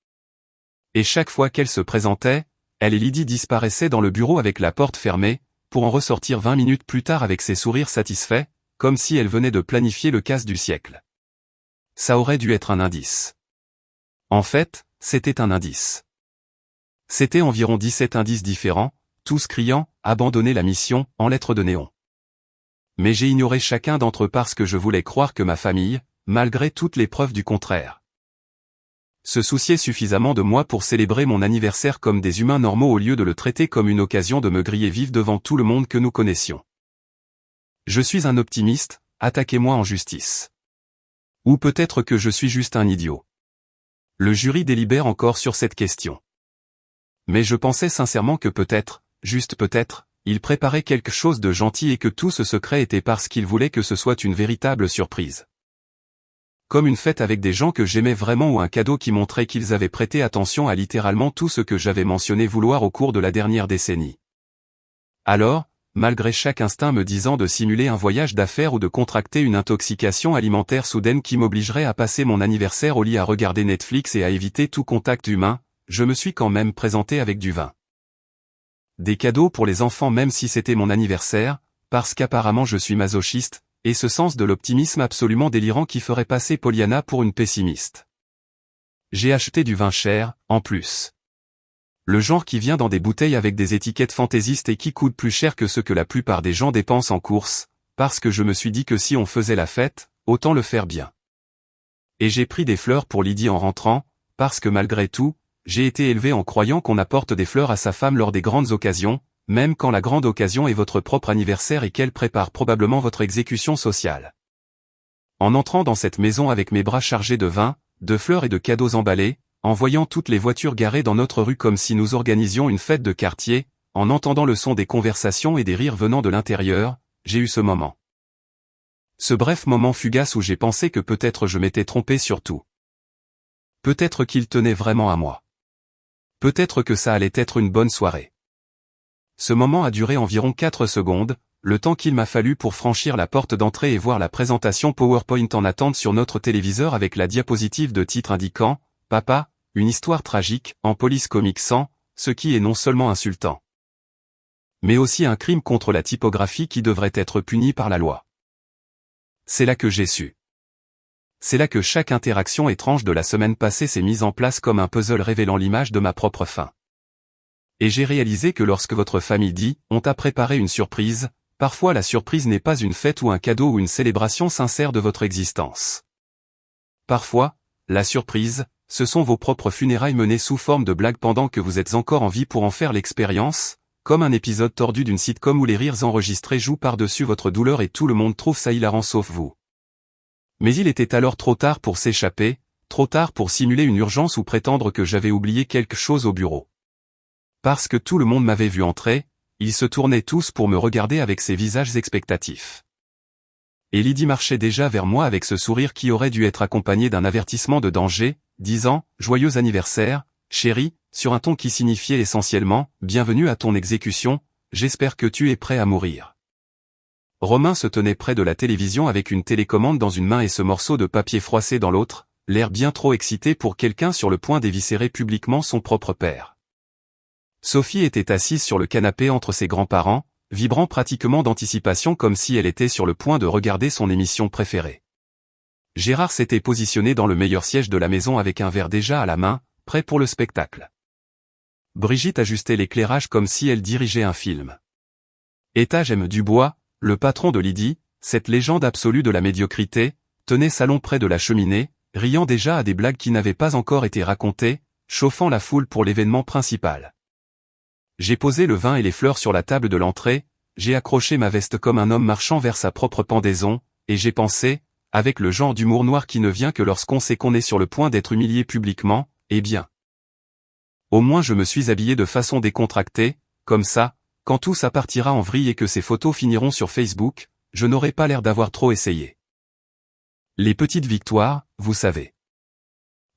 Et chaque fois qu'elle se présentait, elle et Lydie disparaissaient dans le bureau avec la porte fermée, pour en ressortir 20 minutes plus tard avec ses sourires satisfaits, comme si elle venait de planifier le casse du siècle. Ça aurait dû être un indice. En fait, c'était un indice. C'était environ 17 indices différents, tous criant « Abandonnez la mission » en lettres de néon. Mais j'ai ignoré chacun d'entre eux parce que je voulais croire que ma famille, malgré toutes les preuves du contraire, se souciait suffisamment de moi pour célébrer mon anniversaire comme des humains normaux au lieu de le traiter comme une occasion de me griller vive devant tout le monde que nous connaissions. Je suis un optimiste, attaquez-moi en justice. Ou peut-être que je suis juste un idiot. Le jury délibère encore sur cette question. Mais je pensais sincèrement que peut-être, juste peut-être, il préparait quelque chose de gentil et que tout ce secret était parce qu'il voulait que ce soit une véritable surprise. Comme une fête avec des gens que j'aimais vraiment ou un cadeau qui montrait qu'ils avaient prêté attention à littéralement tout ce que j'avais mentionné vouloir au cours de la dernière décennie. Alors, malgré chaque instinct me disant de simuler un voyage d'affaires ou de contracter une intoxication alimentaire soudaine qui m'obligerait à passer mon anniversaire au lit à regarder Netflix et à éviter tout contact humain, je me suis quand même présenté avec du vin. Des cadeaux pour les enfants même si c'était mon anniversaire, parce qu'apparemment je suis masochiste, et ce sens de l'optimisme absolument délirant qui ferait passer Pollyanna pour une pessimiste. J'ai acheté du vin cher, en plus. Le genre qui vient dans des bouteilles avec des étiquettes fantaisistes et qui coûte plus cher que ce que la plupart des gens dépensent en course, parce que je me suis dit que si on faisait la fête, autant le faire bien. Et j'ai pris des fleurs pour Lydie en rentrant, parce que malgré tout, j'ai été élevé en croyant qu'on apporte des fleurs à sa femme lors des grandes occasions, même quand la grande occasion est votre propre anniversaire et qu'elle prépare probablement votre exécution sociale. En entrant dans cette maison avec mes bras chargés de vin, de fleurs et de cadeaux emballés, en voyant toutes les voitures garées dans notre rue comme si nous organisions une fête de quartier, en entendant le son des conversations et des rires venant de l'intérieur, j'ai eu ce moment. Ce bref moment fugace où j'ai pensé que peut-être je m'étais trompé sur tout. Peut-être qu'il tenait vraiment à moi. Peut-être que ça allait être une bonne soirée. Ce moment a duré environ 4 secondes, le temps qu'il m'a fallu pour franchir la porte d'entrée et voir la présentation PowerPoint en attente sur notre téléviseur avec la diapositive de titre indiquant « Papa, une histoire tragique, en police comique 100 », ce qui est non seulement insultant, mais aussi un crime contre la typographie qui devrait être puni par la loi. C'est là que j'ai su. C'est là que chaque interaction étrange de la semaine passée s'est mise en place comme un puzzle révélant l'image de ma propre fin. Et j'ai réalisé que lorsque votre famille dit « On t'a préparé une surprise », parfois la surprise n'est pas une fête ou un cadeau ou une célébration sincère de votre existence. Parfois, la surprise, ce sont vos propres funérailles menées sous forme de blagues pendant que vous êtes encore en vie pour en faire l'expérience, comme un épisode tordu d'une sitcom où les rires enregistrés jouent par-dessus votre douleur et tout le monde trouve ça hilarant sauf vous. Mais il était alors trop tard pour s'échapper, trop tard pour simuler une urgence ou prétendre que j'avais oublié quelque chose au bureau. Parce que tout le monde m'avait vu entrer, ils se tournaient tous pour me regarder avec ces visages expectatifs. Et Lydie marchait déjà vers moi avec ce sourire qui aurait dû être accompagné d'un avertissement de danger, disant « Joyeux anniversaire, chérie », sur un ton qui signifiait essentiellement « Bienvenue à ton exécution, j'espère que tu es prêt à mourir ». Romain se tenait près de la télévision avec une télécommande dans une main et ce morceau de papier froissé dans l'autre, l'air bien trop excité pour quelqu'un sur le point d'éviscérer publiquement son propre père. Sophie était assise sur le canapé entre ses grands-parents, vibrant pratiquement d'anticipation comme si elle était sur le point de regarder son émission préférée. Gérard s'était positionné dans le meilleur siège de la maison avec un verre déjà à la main, prêt pour le spectacle. Brigitte ajustait l'éclairage comme si elle dirigeait un film. Étage M. Dubois, le patron de Lydie, cette légende absolue de la médiocrité, tenait salon près de la cheminée, riant déjà à des blagues qui n'avaient pas encore été racontées, chauffant la foule pour l'événement principal. J'ai posé le vin et les fleurs sur la table de l'entrée, j'ai accroché ma veste comme un homme marchant vers sa propre pendaison, et j'ai pensé, avec le genre d'humour noir qui ne vient que lorsqu'on sait qu'on est sur le point d'être humilié publiquement, eh bien. Au moins je me suis habillé de façon décontractée, comme ça, quand tout ça partira en vrille et que ces photos finiront sur Facebook, je n'aurai pas l'air d'avoir trop essayé. Les petites victoires, vous savez.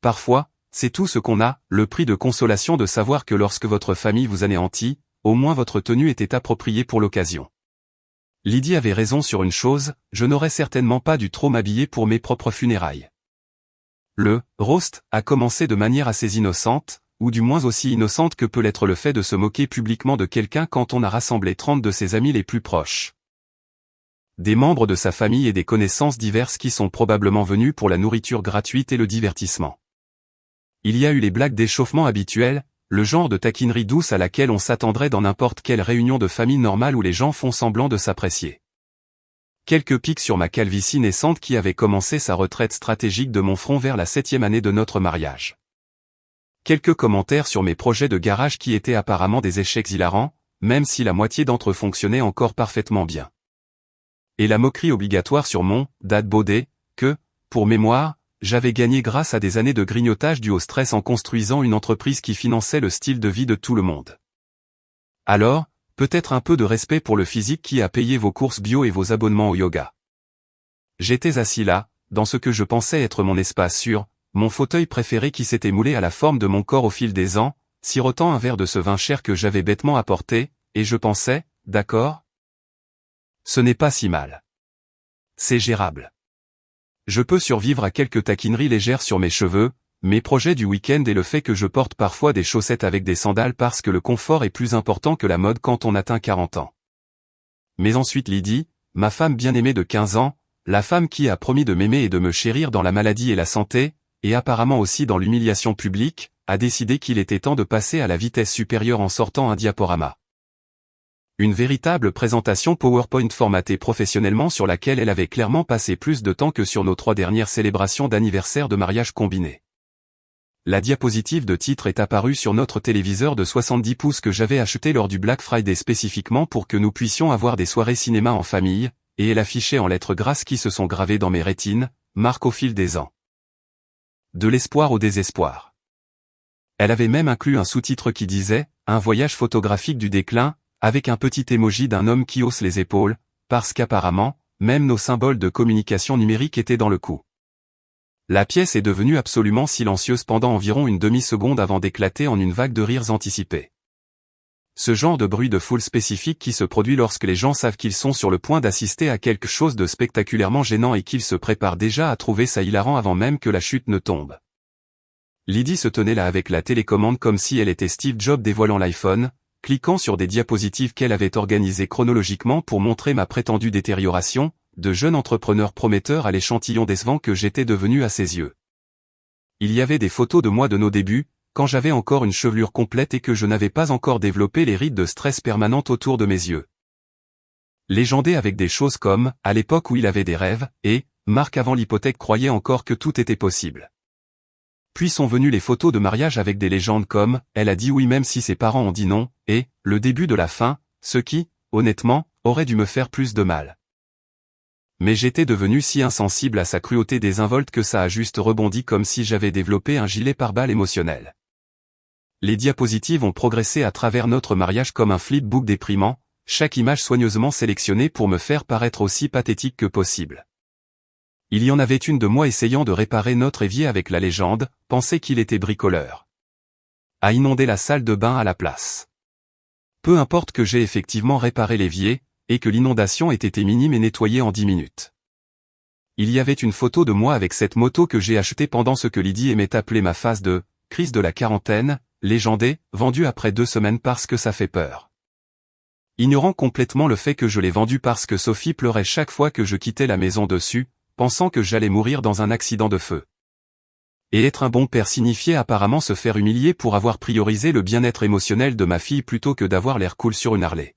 Parfois, c'est tout ce qu'on a, le prix de consolation de savoir que lorsque votre famille vous anéantit, au moins votre tenue était appropriée pour l'occasion. Lydie avait raison sur une chose, je n'aurais certainement pas dû trop m'habiller pour mes propres funérailles. Le « roast » a commencé de manière assez innocente, ou du moins aussi innocente que peut l'être le fait de se moquer publiquement de quelqu'un quand on a rassemblé 30 de ses amis les plus proches. Des membres de sa famille et des connaissances diverses qui sont probablement venus pour la nourriture gratuite et le divertissement. Il y a eu les blagues d'échauffement habituelles, le genre de taquinerie douce à laquelle on s'attendrait dans n'importe quelle réunion de famille normale où les gens font semblant de s'apprécier. Quelques pics sur ma calvitie naissante qui avait commencé sa retraite stratégique de mon front vers la 7e année de notre mariage. Quelques commentaires sur mes projets de garage qui étaient apparemment des échecs hilarants, même si la moitié d'entre eux fonctionnaient encore parfaitement bien. Et la moquerie obligatoire sur mon « dad baudet » que, pour mémoire, j'avais gagné grâce à des années de grignotage dû au stress en construisant une entreprise qui finançait le style de vie de tout le monde. Alors, peut-être un peu de respect pour le physique qui a payé vos courses bio et vos abonnements au yoga. J'étais assis là, dans ce que je pensais être mon espace sûr, mon fauteuil préféré qui s'était moulé à la forme de mon corps au fil des ans, sirotant un verre de ce vin cher que j'avais bêtement apporté, et je pensais, d'accord ? Ce n'est pas si mal. C'est gérable. Je peux survivre à quelques taquineries légères sur mes cheveux, mes projets du week-end et le fait que je porte parfois des chaussettes avec des sandales parce que le confort est plus important que la mode quand on atteint 40 ans. Mais ensuite Lydie, ma femme bien-aimée de 15 ans, la femme qui a promis de m'aimer et de me chérir dans la maladie et la santé, et apparemment aussi dans l'humiliation publique, a décidé qu'il était temps de passer à la vitesse supérieure en sortant un diaporama. Une véritable présentation PowerPoint formatée professionnellement sur laquelle elle avait clairement passé plus de temps que sur nos 3 dernières célébrations d'anniversaire de mariage combinées. La diapositive de titre est apparue sur notre téléviseur de 70 pouces que j'avais acheté lors du Black Friday spécifiquement pour que nous puissions avoir des soirées cinéma en famille, et elle affichait en lettres grasses qui se sont gravées dans mes rétines, marque au fil des ans. De l'espoir au désespoir. Elle avait même inclus un sous-titre qui disait « Un voyage photographique du déclin », avec un petit emoji d'un homme qui hausse les épaules, parce qu'apparemment, même nos symboles de communication numérique étaient dans le coup. La pièce est devenue absolument silencieuse pendant environ une demi-seconde avant d'éclater en une vague de rires anticipés. Ce genre de bruit de foule spécifique qui se produit lorsque les gens savent qu'ils sont sur le point d'assister à quelque chose de spectaculairement gênant et qu'ils se préparent déjà à trouver ça hilarant avant même que la chute ne tombe. Lydie se tenait là avec la télécommande comme si elle était Steve Jobs dévoilant l'iPhone, cliquant sur des diapositives qu'elle avait organisées chronologiquement pour montrer ma prétendue détérioration, de jeune entrepreneur prometteur à l'échantillon décevant que j'étais devenu à ses yeux. Il y avait des photos de moi de nos débuts, quand j'avais encore une chevelure complète et que je n'avais pas encore développé les rides de stress permanentes autour de mes yeux. Légendé avec des choses comme, à l'époque où il avait des rêves, et, Marc avant l'hypothèque croyait encore que tout était possible. Puis sont venues les photos de mariage avec des légendes comme, elle a dit oui même si ses parents ont dit non, et, le début de la fin, ce qui, honnêtement, aurait dû me faire plus de mal. Mais j'étais devenu si insensible à sa cruauté désinvolte que ça a juste rebondi comme si j'avais développé un gilet pare-balles émotionnel. Les diapositives ont progressé à travers notre mariage comme un flipbook déprimant, chaque image soigneusement sélectionnée pour me faire paraître aussi pathétique que possible. Il y en avait une de moi essayant de réparer notre évier avec la légende, pensait qu'il était bricoleur. A inondé la salle de bain à la place. Peu importe que j'ai effectivement réparé l'évier, et que l'inondation ait été minime et nettoyée en 10 minutes. Il y avait une photo de moi avec cette moto que j'ai achetée pendant ce que Lydie aimait appeler ma phase de « crise de la quarantaine », légendée, vendue après 2 semaines parce que ça fait peur. Ignorant complètement le fait que je l'ai vendue parce que Sophie pleurait chaque fois que je quittais la maison dessus, pensant que j'allais mourir dans un accident de feu. Et être un bon père signifiait apparemment se faire humilier pour avoir priorisé le bien-être émotionnel de ma fille plutôt que d'avoir l'air cool sur une Harley.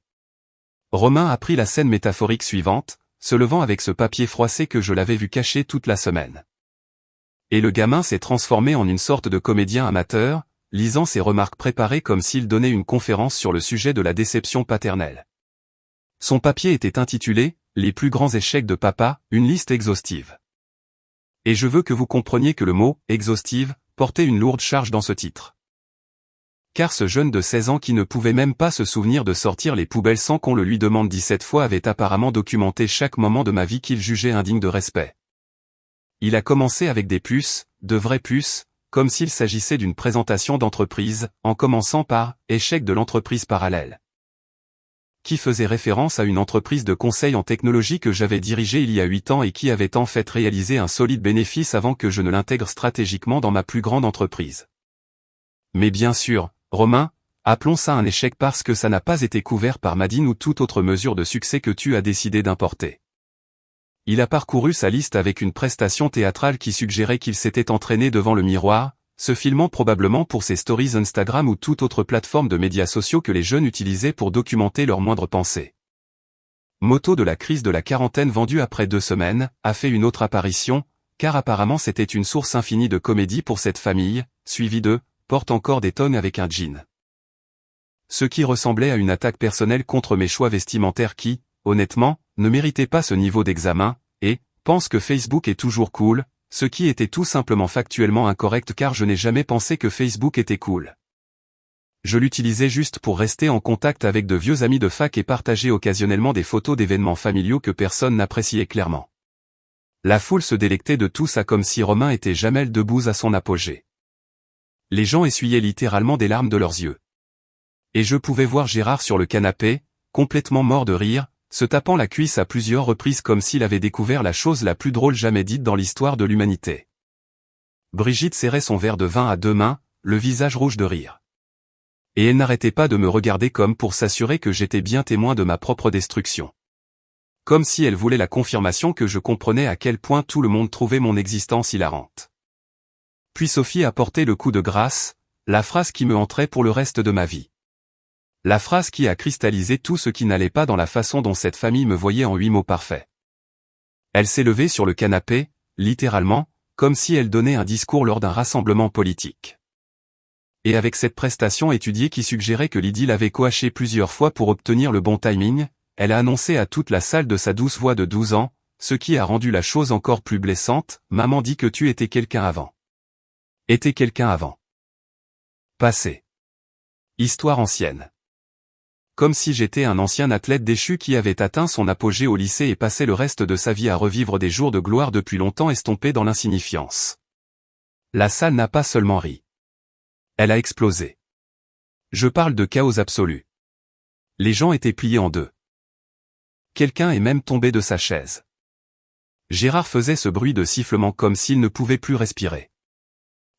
Romain a pris la scène métaphorique suivante, se levant avec ce papier froissé que je l'avais vu caché toute la semaine. Et le gamin s'est transformé en une sorte de comédien amateur, lisant ses remarques préparées comme s'il donnait une conférence sur le sujet de la déception paternelle. Son papier était intitulé « Les plus grands échecs de papa, une liste exhaustive ». Et je veux que vous compreniez que le mot « exhaustive » portait une lourde charge dans ce titre. Car ce jeune de 16 ans qui ne pouvait même pas se souvenir de sortir les poubelles sans qu'on le lui demande 17 fois avait apparemment documenté chaque moment de ma vie qu'il jugeait indigne de respect. Il a commencé avec des puces, de vraies puces, comme s'il s'agissait d'une présentation d'entreprise, en commençant par « échec de l'entreprise parallèle », qui faisait référence à une entreprise de conseil en technologie que j'avais dirigée il y a 8 ans et qui avait en fait réalisé un solide bénéfice avant que je ne l'intègre stratégiquement dans ma plus grande entreprise. Mais bien sûr, Romain, appelons ça un échec parce que ça n'a pas été couvert par Madine ou toute autre mesure de succès que tu as décidé d'importer. Il a parcouru sa liste avec une prestation théâtrale qui suggérait qu'il s'était entraîné devant le miroir, se filmant probablement pour ses stories Instagram ou toute autre plateforme de médias sociaux que les jeunes utilisaient pour documenter leurs moindres pensées. Moto de la crise de la quarantaine vendue après 2 semaines, a fait une autre apparition, car apparemment c'était une source infinie de comédie pour cette famille, suivie de « porte encore des tonnes avec un jean ». Ce qui ressemblait à une attaque personnelle contre mes choix vestimentaires qui, honnêtement, ne méritaient pas ce niveau d'examen, et « pense que Facebook est toujours cool », ce qui était tout simplement factuellement incorrect car je n'ai jamais pensé que Facebook était cool. Je l'utilisais juste pour rester en contact avec de vieux amis de fac et partager occasionnellement des photos d'événements familiaux que personne n'appréciait clairement. La foule se délectait de tout ça comme si Romain était Jamel Debbouze à son apogée. Les gens essuyaient littéralement des larmes de leurs yeux. Et je pouvais voir Gérard sur le canapé, complètement mort de rire, se tapant la cuisse à plusieurs reprises comme s'il avait découvert la chose la plus drôle jamais dite dans l'histoire de l'humanité. Brigitte serrait son verre de vin à 2 mains, le visage rouge de rire. Et elle n'arrêtait pas de me regarder comme pour s'assurer que j'étais bien témoin de ma propre destruction. Comme si elle voulait la confirmation que je comprenais à quel point tout le monde trouvait mon existence hilarante. Puis Sophie a porté le coup de grâce, la phrase qui me hanterait pour le reste de ma vie. La phrase qui a cristallisé tout ce qui n'allait pas dans la façon dont cette famille me voyait en 8 mots parfaits. Elle s'est levée sur le canapé, littéralement, comme si elle donnait un discours lors d'un rassemblement politique. Et avec cette prestation étudiée qui suggérait que Lydie l'avait coachée plusieurs fois pour obtenir le bon timing, elle a annoncé à toute la salle de sa douce voix de 12 ans, ce qui a rendu la chose encore plus blessante, maman dit que tu étais quelqu'un avant. Était quelqu'un avant. Passé. Histoire ancienne. Comme si j'étais un ancien athlète déchu qui avait atteint son apogée au lycée et passait le reste de sa vie à revivre des jours de gloire depuis longtemps estompés dans l'insignifiance. La salle n'a pas seulement ri. Elle a explosé. Je parle de chaos absolu. Les gens étaient pliés en deux. Quelqu'un est même tombé de sa chaise. Gérard faisait ce bruit de sifflement comme s'il ne pouvait plus respirer.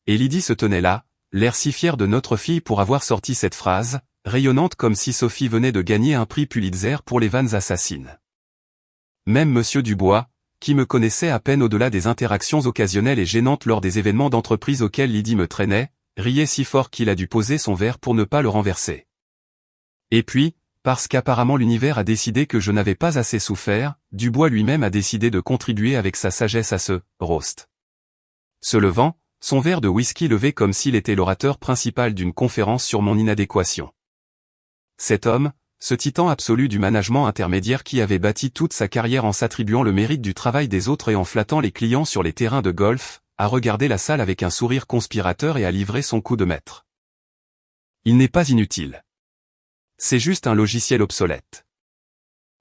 Et Lydie se tenait là, l'air si fier de notre fille pour avoir sorti cette phrase, rayonnante comme si Sophie venait de gagner un prix Pulitzer pour les vannes assassines. Même Monsieur Dubois, qui me connaissait à peine au-delà des interactions occasionnelles et gênantes lors des événements d'entreprise auxquels Lydie me traînait, riait si fort qu'il a dû poser son verre pour ne pas le renverser. Et puis, parce qu'apparemment l'univers a décidé que je n'avais pas assez souffert, Dubois lui-même a décidé de contribuer avec sa sagesse à ce « roast ». Se levant, son verre de whisky levé comme s'il était l'orateur principal d'une conférence sur mon inadéquation. Cet homme, ce titan absolu du management intermédiaire qui avait bâti toute sa carrière en s'attribuant le mérite du travail des autres et en flattant les clients sur les terrains de golf, a regardé la salle avec un sourire conspirateur et a livré son coup de maître. Il n'est pas inutile. C'est juste un logiciel obsolète.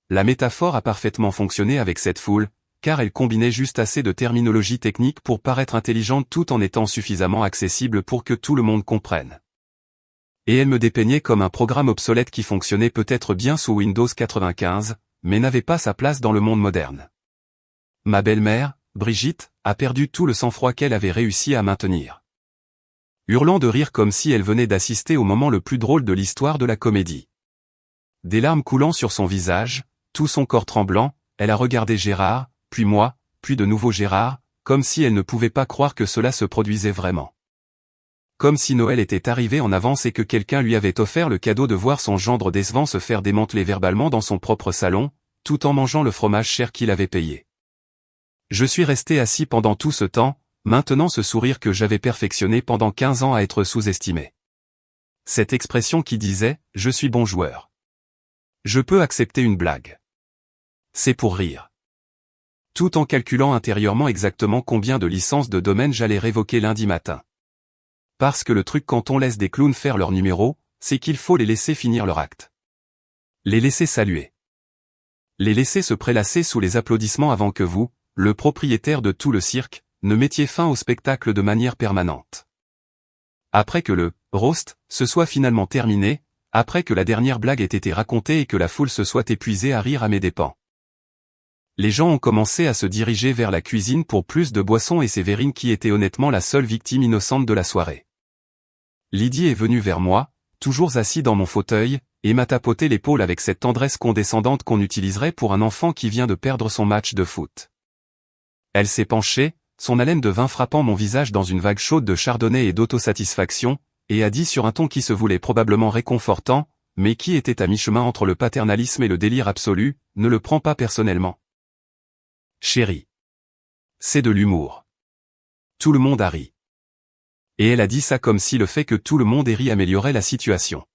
La métaphore a parfaitement fonctionné avec cette foule, car elle combinait juste assez de terminologie technique pour paraître intelligente tout en étant suffisamment accessible pour que tout le monde comprenne. Et elle me dépeignait comme un programme obsolète qui fonctionnait peut-être bien sous Windows 95, mais n'avait pas sa place dans le monde moderne. Ma belle-mère, Brigitte, a perdu tout le sang-froid qu'elle avait réussi à maintenir. Hurlant de rire comme si elle venait d'assister au moment le plus drôle de l'histoire de la comédie. Des larmes coulant sur son visage, tout son corps tremblant, elle a regardé Gérard, puis moi, puis de nouveau Gérard, comme si elle ne pouvait pas croire que cela se produisait vraiment. Comme si Noël était arrivé en avance et que quelqu'un lui avait offert le cadeau de voir son gendre décevant se faire démanteler verbalement dans son propre salon, tout en mangeant le fromage cher qu'il avait payé. Je suis resté assis pendant tout ce temps, maintenant ce sourire que j'avais perfectionné pendant 15 ans à être sous-estimé. Cette expression qui disait « je suis bon joueur ». Je peux accepter une blague. C'est pour rire. Tout en calculant intérieurement exactement combien de licences de domaine j'allais révoquer lundi matin. Parce que le truc quand on laisse des clowns faire leur numéro, c'est qu'il faut les laisser finir leur acte. Les laisser saluer. Les laisser se prélasser sous les applaudissements avant que vous, le propriétaire de tout le cirque, ne mettiez fin au spectacle de manière permanente. Après que le « roast » se soit finalement terminé, après que la dernière blague ait été racontée et que la foule se soit épuisée à rire à mes dépens. Les gens ont commencé à se diriger vers la cuisine pour plus de boissons et Séverine qui était honnêtement la seule victime innocente de la soirée. Lydie est venue vers moi, toujours assis dans mon fauteuil, et m'a tapoté l'épaule avec cette tendresse condescendante qu'on utiliserait pour un enfant qui vient de perdre son match de foot. Elle s'est penchée, son haleine de vin frappant mon visage dans une vague chaude de chardonnay et d'autosatisfaction, et a dit sur un ton qui se voulait probablement réconfortant, mais qui était à mi-chemin entre le paternalisme et le délire absolu, ne le prends pas personnellement. Chérie. C'est de l'humour. Tout le monde a ri. Et elle a dit ça comme si le fait que tout le monde ait ri améliorait la situation.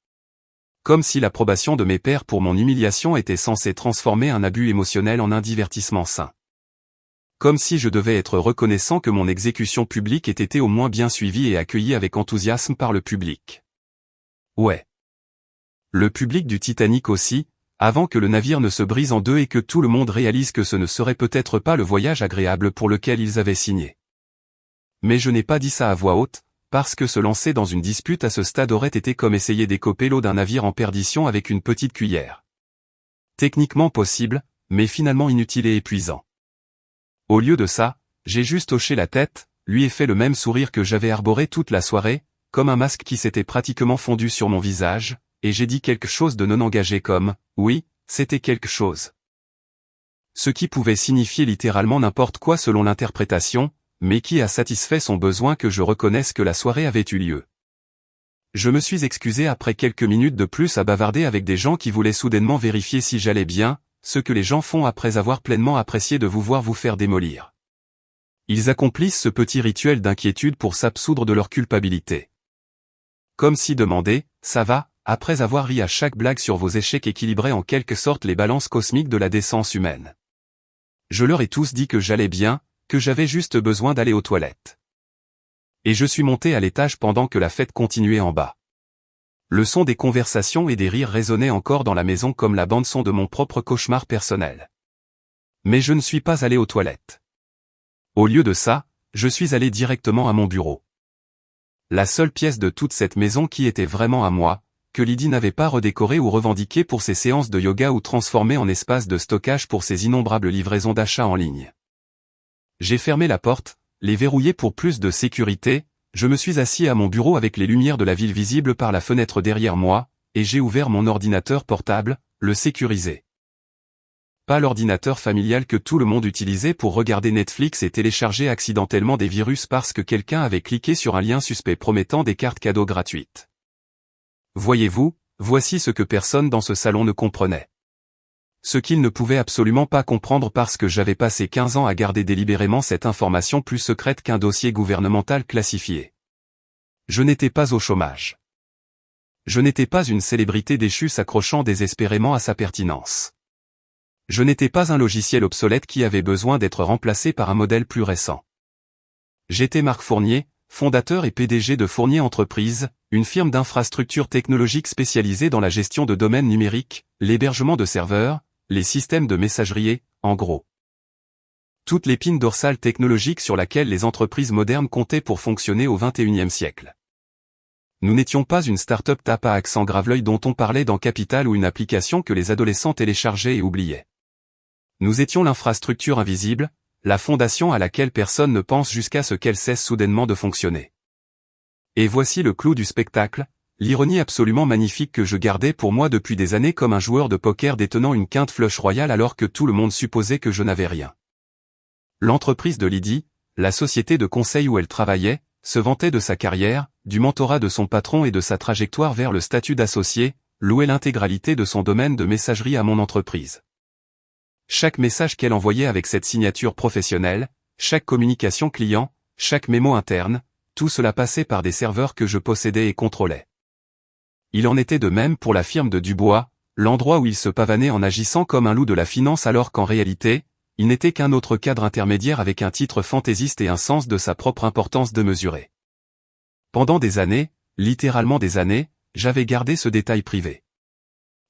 Comme si l'approbation de mes pairs pour mon humiliation était censée transformer un abus émotionnel en un divertissement sain. Comme si je devais être reconnaissant que mon exécution publique ait été au moins bien suivie et accueillie avec enthousiasme par le public. Ouais. Le public du Titanic aussi, avant que le navire ne se brise en deux et que tout le monde réalise que ce ne serait peut-être pas le voyage agréable pour lequel ils avaient signé. Mais je n'ai pas dit ça à voix haute, parce que se lancer dans une dispute à ce stade aurait été comme essayer d'écoper l'eau d'un navire en perdition avec une petite cuillère. Techniquement possible, mais finalement inutile et épuisant. Au lieu de ça, j'ai juste hoché la tête, lui ai fait le même sourire que j'avais arboré toute la soirée, comme un masque qui s'était pratiquement fondu sur mon visage, et j'ai dit quelque chose de non engagé comme « oui, c'était quelque chose ». Ce qui pouvait signifier littéralement n'importe quoi selon l'interprétation, mais qui a satisfait son besoin que je reconnaisse que la soirée avait eu lieu. Je me suis excusé après quelques minutes de plus à bavarder avec des gens qui voulaient soudainement vérifier si j'allais bien, ce que les gens font après avoir pleinement apprécié de vous voir vous faire démolir. Ils accomplissent ce petit rituel d'inquiétude pour s'absoudre de leur culpabilité. Comme si demander « ça va ?» après avoir ri à chaque blague sur vos échecs équilibrait en quelque sorte les balances cosmiques de la décence humaine. Je leur ai tous dit que j'allais bien, que j'avais juste besoin d'aller aux toilettes. Et je suis monté à l'étage pendant que la fête continuait en bas. Le son des conversations et des rires résonnait encore dans la maison comme la bande-son de mon propre cauchemar personnel. Mais je ne suis pas allé aux toilettes. Au lieu de ça, je suis allé directement à mon bureau. La seule pièce de toute cette maison qui était vraiment à moi, que Lydie n'avait pas redécorée ou revendiquée pour ses séances de yoga ou transformée en espace de stockage pour ses innombrables livraisons d'achats en ligne. J'ai fermé la porte, les verrouillé pour plus de sécurité, je me suis assis à mon bureau avec les lumières de la ville visibles par la fenêtre derrière moi, et j'ai ouvert mon ordinateur portable, le sécurisé. Pas l'ordinateur familial que tout le monde utilisait pour regarder Netflix et télécharger accidentellement des virus parce que quelqu'un avait cliqué sur un lien suspect promettant des cartes cadeaux gratuites. Voyez-vous, voici ce que personne dans ce salon ne comprenait. Ce qu'ils ne pouvaient absolument pas comprendre parce que j'avais passé 15 ans à garder délibérément cette information plus secrète qu'un dossier gouvernemental classifié. Je n'étais pas au chômage. Je n'étais pas une célébrité déchue s'accrochant désespérément à sa pertinence. Je n'étais pas un logiciel obsolète qui avait besoin d'être remplacé par un modèle plus récent. J'étais Marc Fournier, fondateur et PDG de Fournier Entreprises, une firme d'infrastructures technologiques spécialisée dans la gestion de domaines numériques, l'hébergement de serveurs, les systèmes de messagerie, en gros. Toute l'épine dorsale technologique sur laquelle les entreprises modernes comptaient pour fonctionner au XXIe siècle. Nous n'étions pas une start-up tape à accent grave-l'œil dont on parlait dans Capital ou une application que les adolescents téléchargeaient et oubliaient. Nous étions l'infrastructure invisible, la fondation à laquelle personne ne pense jusqu'à ce qu'elle cesse soudainement de fonctionner. Et voici le clou du spectacle, l'ironie absolument magnifique que je gardais pour moi depuis des années comme un joueur de poker détenant une quinte flush royale alors que tout le monde supposait que je n'avais rien. L'entreprise de Lydie, la société de conseil où elle travaillait, se vantait de sa carrière, du mentorat de son patron et de sa trajectoire vers le statut d'associé, louait l'intégralité de son domaine de messagerie à mon entreprise. Chaque message qu'elle envoyait avec cette signature professionnelle, chaque communication client, chaque mémo interne, tout cela passait par des serveurs que je possédais et contrôlais. Il en était de même pour la firme de Dubois, l'endroit où il se pavanait en agissant comme un loup de la finance alors qu'en réalité, il n'était qu'un autre cadre intermédiaire avec un titre fantaisiste et un sens de sa propre importance démesuré. Pendant des années, littéralement des années, j'avais gardé ce détail privé.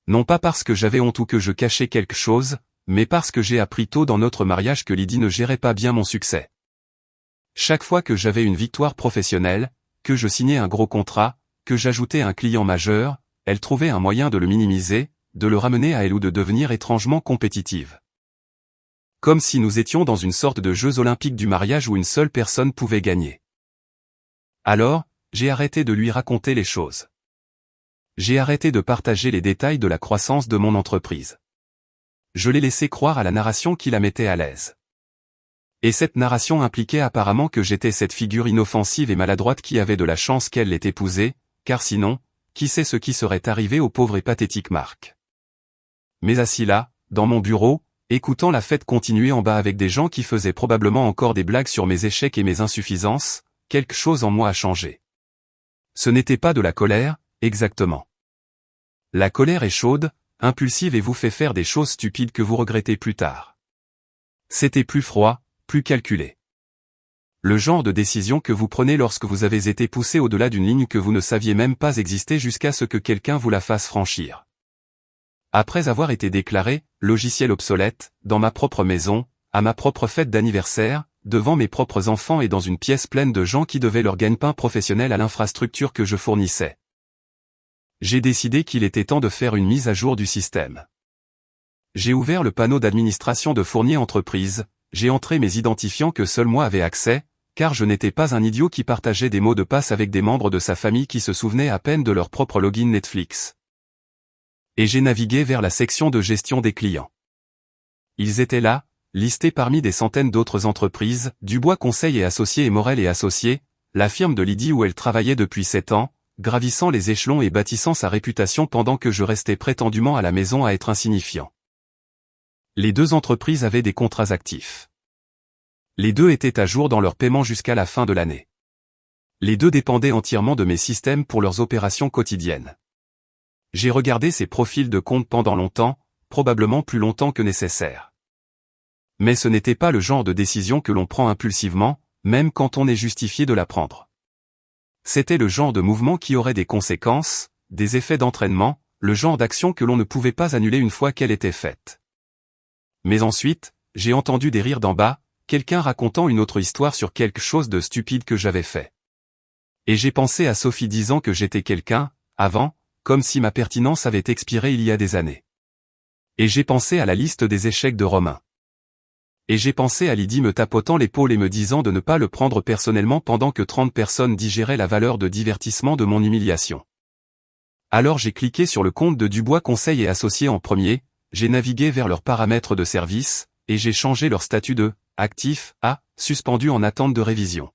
Non pas parce que j'avais honte ou que je cachais quelque chose, mais parce que j'ai appris tôt dans notre mariage que Lydie ne gérait pas bien mon succès. Chaque fois que j'avais une victoire professionnelle, que je signais un gros contrat, que j'ajoutais un client majeur, elle trouvait un moyen de le minimiser, de le ramener à elle ou de devenir étrangement compétitive. Comme si nous étions dans une sorte de Jeux olympiques du mariage où une seule personne pouvait gagner. Alors, j'ai arrêté de lui raconter les choses. J'ai arrêté de partager les détails de la croissance de mon entreprise. Je l'ai laissé croire à la narration qui la mettait à l'aise. Et cette narration impliquait apparemment que j'étais cette figure inoffensive et maladroite qui avait de la chance qu'elle l'ait épousée, car sinon, qui sait ce qui serait arrivé au pauvre et pathétique Marc. Mais assis là, dans mon bureau, écoutant la fête continuer en bas avec des gens qui faisaient probablement encore des blagues sur mes échecs et mes insuffisances, quelque chose en moi a changé. Ce n'était pas de la colère, exactement. La colère est chaude, impulsive et vous fait faire des choses stupides que vous regrettez plus tard. C'était plus froid, plus calculé. Le genre de décision que vous prenez lorsque vous avez été poussé au-delà d'une ligne que vous ne saviez même pas exister jusqu'à ce que quelqu'un vous la fasse franchir. Après avoir été déclaré logiciel obsolète, dans ma propre maison, à ma propre fête d'anniversaire, devant mes propres enfants et dans une pièce pleine de gens qui devaient leur gagne-pain professionnel à l'infrastructure que je fournissais. J'ai décidé qu'il était temps de faire une mise à jour du système. J'ai ouvert le panneau d'administration de Fournier Entreprises, j'ai entré mes identifiants que seul moi avais accès, car je n'étais pas un idiot qui partageait des mots de passe avec des membres de sa famille qui se souvenaient à peine de leur propre login Netflix. Et j'ai navigué vers la section de gestion des clients. Ils étaient là, listés parmi des centaines d'autres entreprises, Dubois Conseil et Associés et Morel et Associés, la firme de Lydie où elle travaillait depuis 7 ans, gravissant les échelons et bâtissant sa réputation pendant que je restais prétendument à la maison à être insignifiant. Les deux entreprises avaient des contrats actifs. Les deux étaient à jour dans leur paiement jusqu'à la fin de l'année. Les deux dépendaient entièrement de mes systèmes pour leurs opérations quotidiennes. J'ai regardé ces profils de compte pendant longtemps, probablement plus longtemps que nécessaire. Mais ce n'était pas le genre de décision que l'on prend impulsivement, même quand on est justifié de la prendre. C'était le genre de mouvement qui aurait des conséquences, des effets d'entraînement, le genre d'action que l'on ne pouvait pas annuler une fois qu'elle était faite. Mais ensuite, j'ai entendu des rires d'en bas, quelqu'un racontant une autre histoire sur quelque chose de stupide que j'avais fait. Et j'ai pensé à Sophie disant que j'étais quelqu'un, avant, comme si ma pertinence avait expiré il y a des années. Et j'ai pensé à la liste des échecs de Romain. Et j'ai pensé à Lydie me tapotant l'épaule et me disant de ne pas le prendre personnellement pendant que 30 personnes digéraient la valeur de divertissement de mon humiliation. Alors j'ai cliqué sur le compte de Dubois Conseil et Associés en premier, j'ai navigué vers leurs paramètres de service, et j'ai changé leur statut de « actif » à « suspendu en attente de révision ».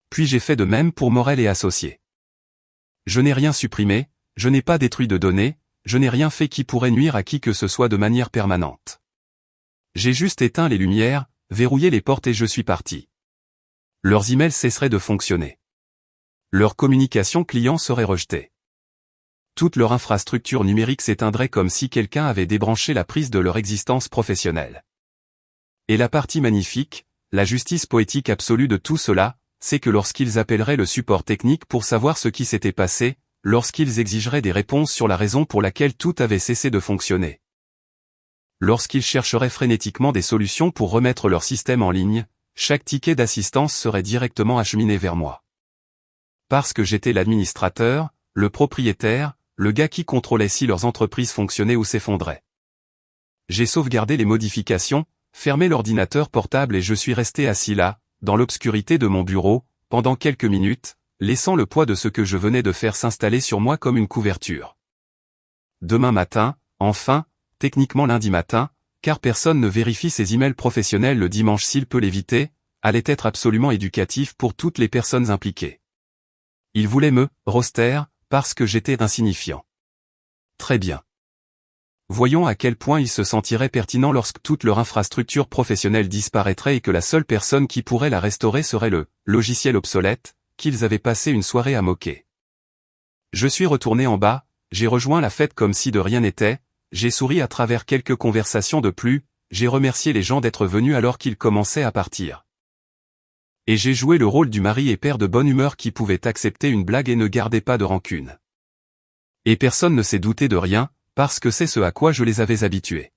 Puis j'ai fait de même pour Morel et Associés. Je n'ai rien supprimé, je n'ai pas détruit de données, je n'ai rien fait qui pourrait nuire à qui que ce soit de manière permanente. J'ai juste éteint les lumières, verrouillé les portes et je suis parti. Leurs emails cesseraient de fonctionner. Leur communication client serait rejetée. Toute leur infrastructure numérique s'éteindrait comme si quelqu'un avait débranché la prise de leur existence professionnelle. Et la partie magnifique, la justice poétique absolue de tout cela, c'est que lorsqu'ils appelleraient le support technique pour savoir ce qui s'était passé, lorsqu'ils exigeraient des réponses sur la raison pour laquelle tout avait cessé de fonctionner, lorsqu'ils chercheraient frénétiquement des solutions pour remettre leur système en ligne, chaque ticket d'assistance serait directement acheminé vers moi. Parce que j'étais l'administrateur, le propriétaire, le gars qui contrôlait si leurs entreprises fonctionnaient ou s'effondraient. J'ai sauvegardé les modifications, fermé l'ordinateur portable et je suis resté assis là, dans l'obscurité de mon bureau, pendant quelques minutes, laissant le poids de ce que je venais de faire s'installer sur moi comme une couverture. Demain matin, enfin, techniquement lundi matin, car personne ne vérifie ses emails professionnels le dimanche s'il peut l'éviter, allait être absolument éducatif pour toutes les personnes impliquées. Ils voulaient me roster parce que j'étais insignifiant. Très bien. Voyons à quel point ils se sentiraient pertinents lorsque toute leur infrastructure professionnelle disparaîtrait et que la seule personne qui pourrait la restaurer serait le logiciel obsolète, qu'ils avaient passé une soirée à moquer. Je suis retourné en bas, j'ai rejoint la fête comme si de rien n'était, j'ai souri à travers quelques conversations de plus, j'ai remercié les gens d'être venus alors qu'ils commençaient à partir. Et j'ai joué le rôle du mari et père de bonne humeur qui pouvait accepter une blague et ne gardait pas de rancune. Et personne ne s'est douté de rien, parce que c'est ce à quoi je les avais habitués.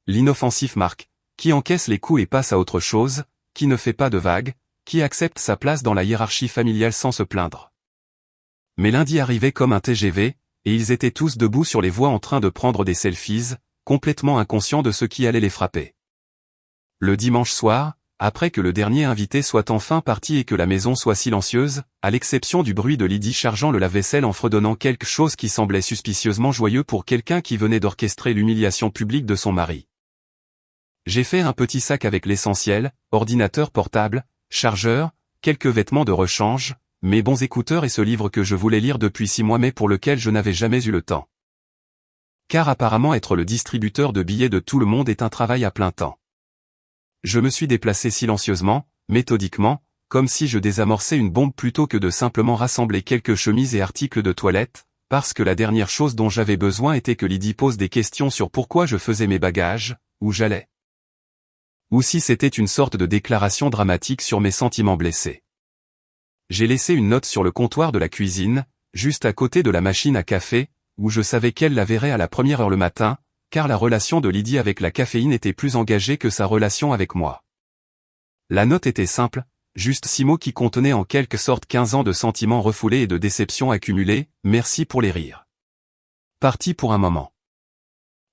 L'inoffensif Marc, qui encaisse les coups et passe à autre chose, qui ne fait pas de vagues, qui accepte sa place dans la hiérarchie familiale sans se plaindre. Mais lundi arrivait comme un TGV, et ils étaient tous debout sur les voies en train de prendre des selfies, complètement inconscients de ce qui allait les frapper. Le dimanche soir, après que le dernier invité soit enfin parti et que la maison soit silencieuse, à l'exception du bruit de Lydie chargeant le lave-vaisselle en fredonnant quelque chose qui semblait suspicieusement joyeux pour quelqu'un qui venait d'orchestrer l'humiliation publique de son mari. J'ai fait un petit sac avec l'essentiel, ordinateur portable, chargeur, quelques vêtements de rechange, mes bons écouteurs et ce livre que je voulais lire depuis 6 mois mais pour lequel je n'avais jamais eu le temps. Car apparemment être le distributeur de billets de tout le monde est un travail à plein temps. Je me suis déplacé silencieusement, méthodiquement, comme si je désamorçais une bombe plutôt que de simplement rassembler quelques chemises et articles de toilette, parce que la dernière chose dont j'avais besoin était que Lydie pose des questions sur pourquoi je faisais mes bagages, où j'allais. Ou si c'était une sorte de déclaration dramatique sur mes sentiments blessés. J'ai laissé une note sur le comptoir de la cuisine, juste à côté de la machine à café, où je savais qu'elle la verrait à la première heure le matin, car la relation de Lydie avec la caféine était plus engagée que sa relation avec moi. La note était simple, juste 6 mots qui contenaient en quelque sorte 15 ans de sentiments refoulés et de déceptions accumulées, merci pour les rires. Parti pour un moment.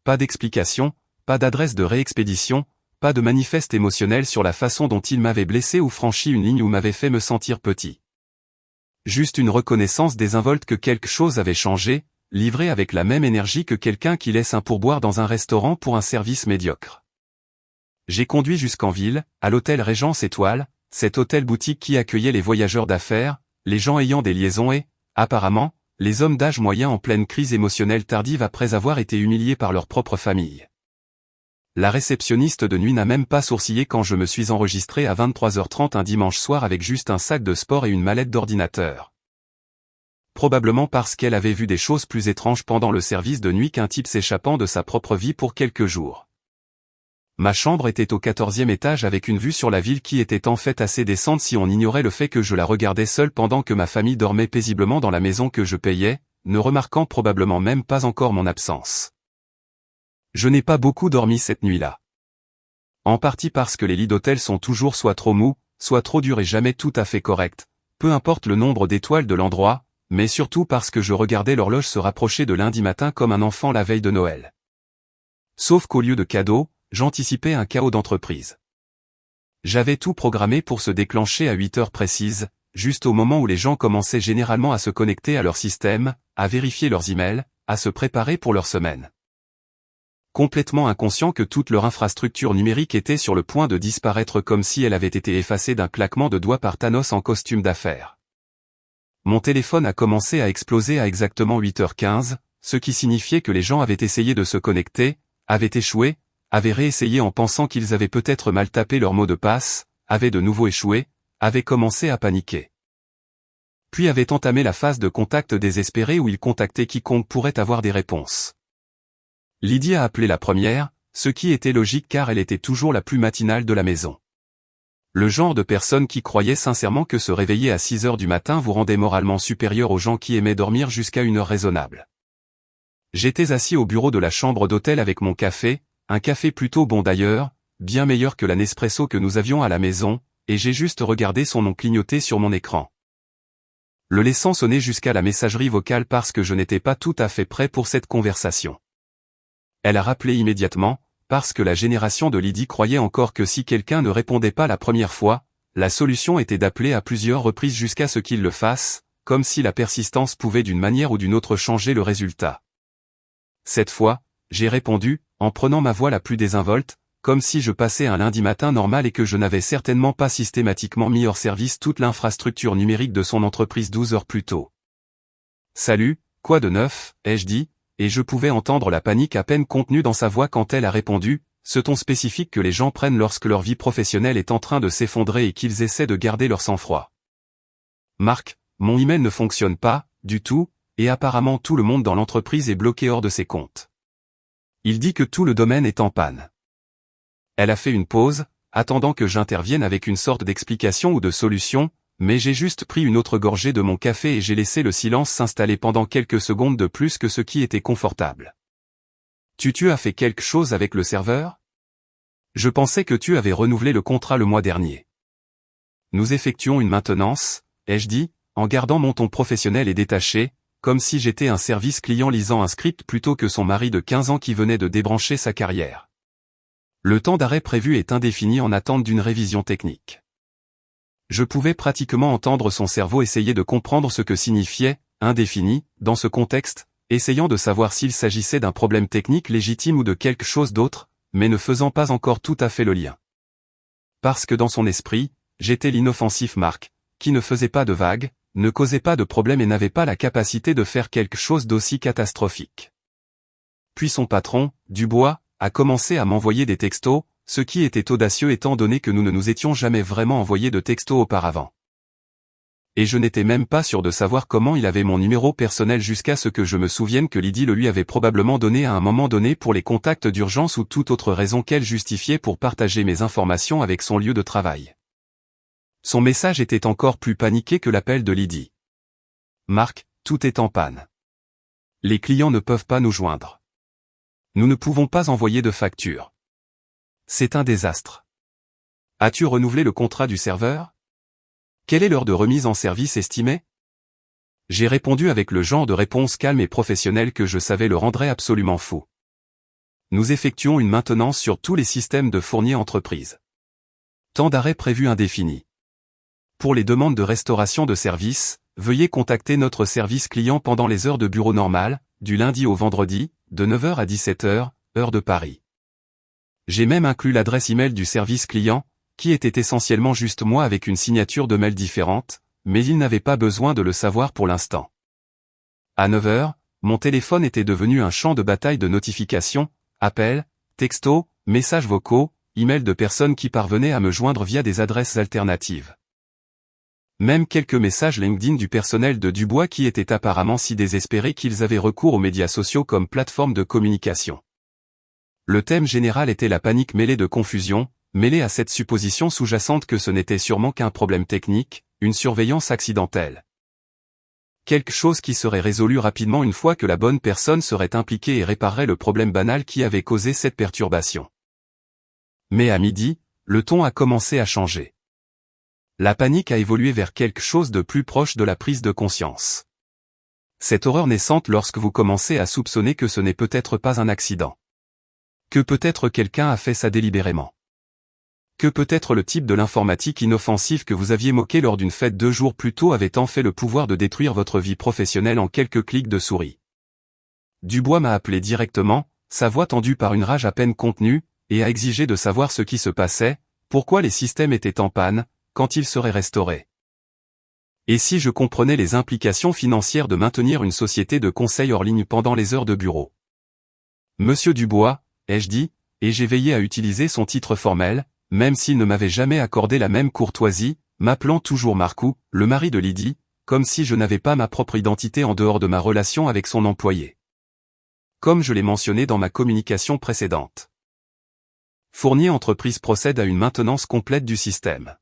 Pas d'explication, pas d'adresse de réexpédition, pas de manifeste émotionnel sur la façon dont il m'avait blessé ou franchi une ligne ou m'avait fait me sentir petit. Juste une reconnaissance désinvolte que quelque chose avait changé, livré avec la même énergie que quelqu'un qui laisse un pourboire dans un restaurant pour un service médiocre. J'ai conduit jusqu'en ville, à l'hôtel Régence Étoile, cet hôtel-boutique qui accueillait les voyageurs d'affaires, les gens ayant des liaisons et, apparemment, les hommes d'âge moyen en pleine crise émotionnelle tardive après avoir été humiliés par leur propre famille. La réceptionniste de nuit n'a même pas sourcillé quand je me suis enregistré à 23h30 un dimanche soir avec juste un sac de sport et une mallette d'ordinateur. probablement parce qu'elle avait vu des choses plus étranges pendant le service de nuit qu'un type s'échappant de sa propre vie pour quelques jours. Ma chambre était au 14e étage avec une vue sur la ville qui était en fait assez décente si on ignorait le fait que je la regardais seule pendant que ma famille dormait paisiblement dans la maison que je payais, ne remarquant probablement même pas encore mon absence. Je n'ai pas beaucoup dormi cette nuit-là. En partie parce que les lits d'hôtel sont toujours soit trop mous, soit trop durs et jamais tout à fait corrects, peu importe le nombre d'étoiles de l'endroit, mais surtout parce que je regardais l'horloge se rapprocher de lundi matin comme un enfant la veille de Noël. Sauf qu'au lieu de cadeaux, j'anticipais un chaos d'entreprise. J'avais tout programmé pour se déclencher à 8 heures précises, juste au moment où les gens commençaient généralement à se connecter à leur système, à vérifier leurs emails, à se préparer pour leur semaine. Complètement inconscient que toute leur infrastructure numérique était sur le point de disparaître comme si elle avait été effacée d'un claquement de doigts par Thanos en costume d'affaires. Mon téléphone a commencé à exploser à exactement 8h15, ce qui signifiait que les gens avaient essayé de se connecter, avaient échoué, avaient réessayé en pensant qu'ils avaient peut-être mal tapé leur mot de passe, avaient de nouveau échoué, avaient commencé à paniquer. Puis avaient entamé la phase de contact désespéré où ils contactaient quiconque pourrait avoir des réponses. Lydie a appelé la première, ce qui était logique car elle était toujours la plus matinale de la maison. Le genre de personne qui croyait sincèrement que se réveiller à 6 heures du matin vous rendait moralement supérieur aux gens qui aimaient dormir jusqu'à une heure raisonnable. J'étais assis au bureau de la chambre d'hôtel avec mon café, un café plutôt bon d'ailleurs, bien meilleur que la Nespresso que nous avions à la maison, et j'ai juste regardé son nom clignoter sur mon écran. Le laissant sonner jusqu'à la messagerie vocale parce que je n'étais pas tout à fait prêt pour cette conversation. Elle a rappelé immédiatement, parce que la génération de Lydie croyait encore que si quelqu'un ne répondait pas la première fois, la solution était d'appeler à plusieurs reprises jusqu'à ce qu'il le fasse, comme si la persistance pouvait d'une manière ou d'une autre changer le résultat. Cette fois, j'ai répondu, en prenant ma voix la plus désinvolte, comme si je passais un lundi matin normal et que je n'avais certainement pas systématiquement mis hors service toute l'infrastructure numérique de son entreprise 12 heures plus tôt. « Salut, quoi de neuf ?» ai-je dit, et je pouvais entendre la panique à peine contenue dans sa voix quand elle a répondu, ce ton spécifique que les gens prennent lorsque leur vie professionnelle est en train de s'effondrer et qu'ils essaient de garder leur sang-froid. « Marc, mon email ne fonctionne pas, du tout, et apparemment tout le monde dans l'entreprise est bloqué hors de ses comptes. Il dit que tout le domaine est en panne. » Elle a fait une pause, attendant que j'intervienne avec une sorte d'explication ou de solution, mais j'ai juste pris une autre gorgée de mon café et j'ai laissé le silence s'installer pendant quelques secondes de plus que ce qui était confortable. « Tu as fait quelque chose avec le serveur ? Je pensais que tu avais renouvelé le contrat le mois dernier. » « Nous effectuons une maintenance, » ai-je dit, en gardant mon ton professionnel et détaché, comme si j'étais un service client lisant un script plutôt que son mari de 15 ans qui venait de débrancher sa carrière. Le temps d'arrêt prévu est indéfini en attente d'une révision technique. Je pouvais pratiquement entendre son cerveau essayer de comprendre ce que signifiait « indéfini » dans ce contexte, essayant de savoir s'il s'agissait d'un problème technique légitime ou de quelque chose d'autre, mais ne faisant pas encore tout à fait le lien. Parce que dans son esprit, j'étais l'inoffensif Marc, qui ne faisait pas de vagues, ne causait pas de problème et n'avait pas la capacité de faire quelque chose d'aussi catastrophique. Puis son patron, Dubois, a commencé à m'envoyer des textos, ce qui était audacieux étant donné que nous ne nous étions jamais vraiment envoyé de textos auparavant. Et je n'étais même pas sûr de savoir comment il avait mon numéro personnel jusqu'à ce que je me souvienne que Lydie le lui avait probablement donné à un moment donné pour les contacts d'urgence ou toute autre raison qu'elle justifiait pour partager mes informations avec son lieu de travail. Son message était encore plus paniqué que l'appel de Lydie. « Marc, tout est en panne. Les clients ne peuvent pas nous joindre. Nous ne pouvons pas envoyer de facture. C'est un désastre. As-tu renouvelé le contrat du serveur ? Quelle est l'heure de remise en service estimée ? » J'ai répondu avec le genre de réponse calme et professionnelle que je savais le rendrait absolument fou. Nous effectuons une maintenance sur tous les systèmes de Fournier Entreprise. Temps d'arrêt prévu indéfini. Pour les demandes de restauration de service, veuillez contacter notre service client pendant les heures de bureau normales, du lundi au vendredi, de 9h à 17h, heure de Paris. J'ai même inclus l'adresse email du service client, qui était essentiellement juste moi avec une signature de mail différente, mais il n'avait pas besoin de le savoir pour l'instant. À 9h, mon téléphone était devenu un champ de bataille de notifications, appels, textos, messages vocaux, emails de personnes qui parvenaient à me joindre via des adresses alternatives. Même quelques messages LinkedIn du personnel de Dubois qui étaient apparemment si désespérés qu'ils avaient recours aux médias sociaux comme plateforme de communication. Le thème général était la panique mêlée de confusion, mêlée à cette supposition sous-jacente que ce n'était sûrement qu'un problème technique, une surveillance accidentelle. Quelque chose qui serait résolu rapidement une fois que la bonne personne serait impliquée et réparerait le problème banal qui avait causé cette perturbation. Mais à midi, le ton a commencé à changer. La panique a évolué vers quelque chose de plus proche de la prise de conscience. Cette horreur naissante lorsque vous commencez à soupçonner que ce n'est peut-être pas un accident. Que peut-être quelqu'un a fait ça délibérément. Que peut-être le type de l'informatique inoffensive que vous aviez moqué lors d'une fête 2 jours plus tôt avait enfin le pouvoir de détruire votre vie professionnelle en quelques clics de souris. Dubois m'a appelé directement, sa voix tendue par une rage à peine contenue, et a exigé de savoir ce qui se passait, pourquoi les systèmes étaient en panne, quand ils seraient restaurés. Et si je comprenais les implications financières de maintenir une société de conseil hors ligne pendant les heures de bureau. Monsieur Dubois, ai-je dit, et j'ai veillé à utiliser son titre formel, même s'il ne m'avait jamais accordé la même courtoisie, m'appelant toujours Marcou, le mari de Lydie, comme si je n'avais pas ma propre identité en dehors de ma relation avec son employé. Comme je l'ai mentionné dans ma communication précédente. Fournier Entreprise procède à une maintenance complète du système.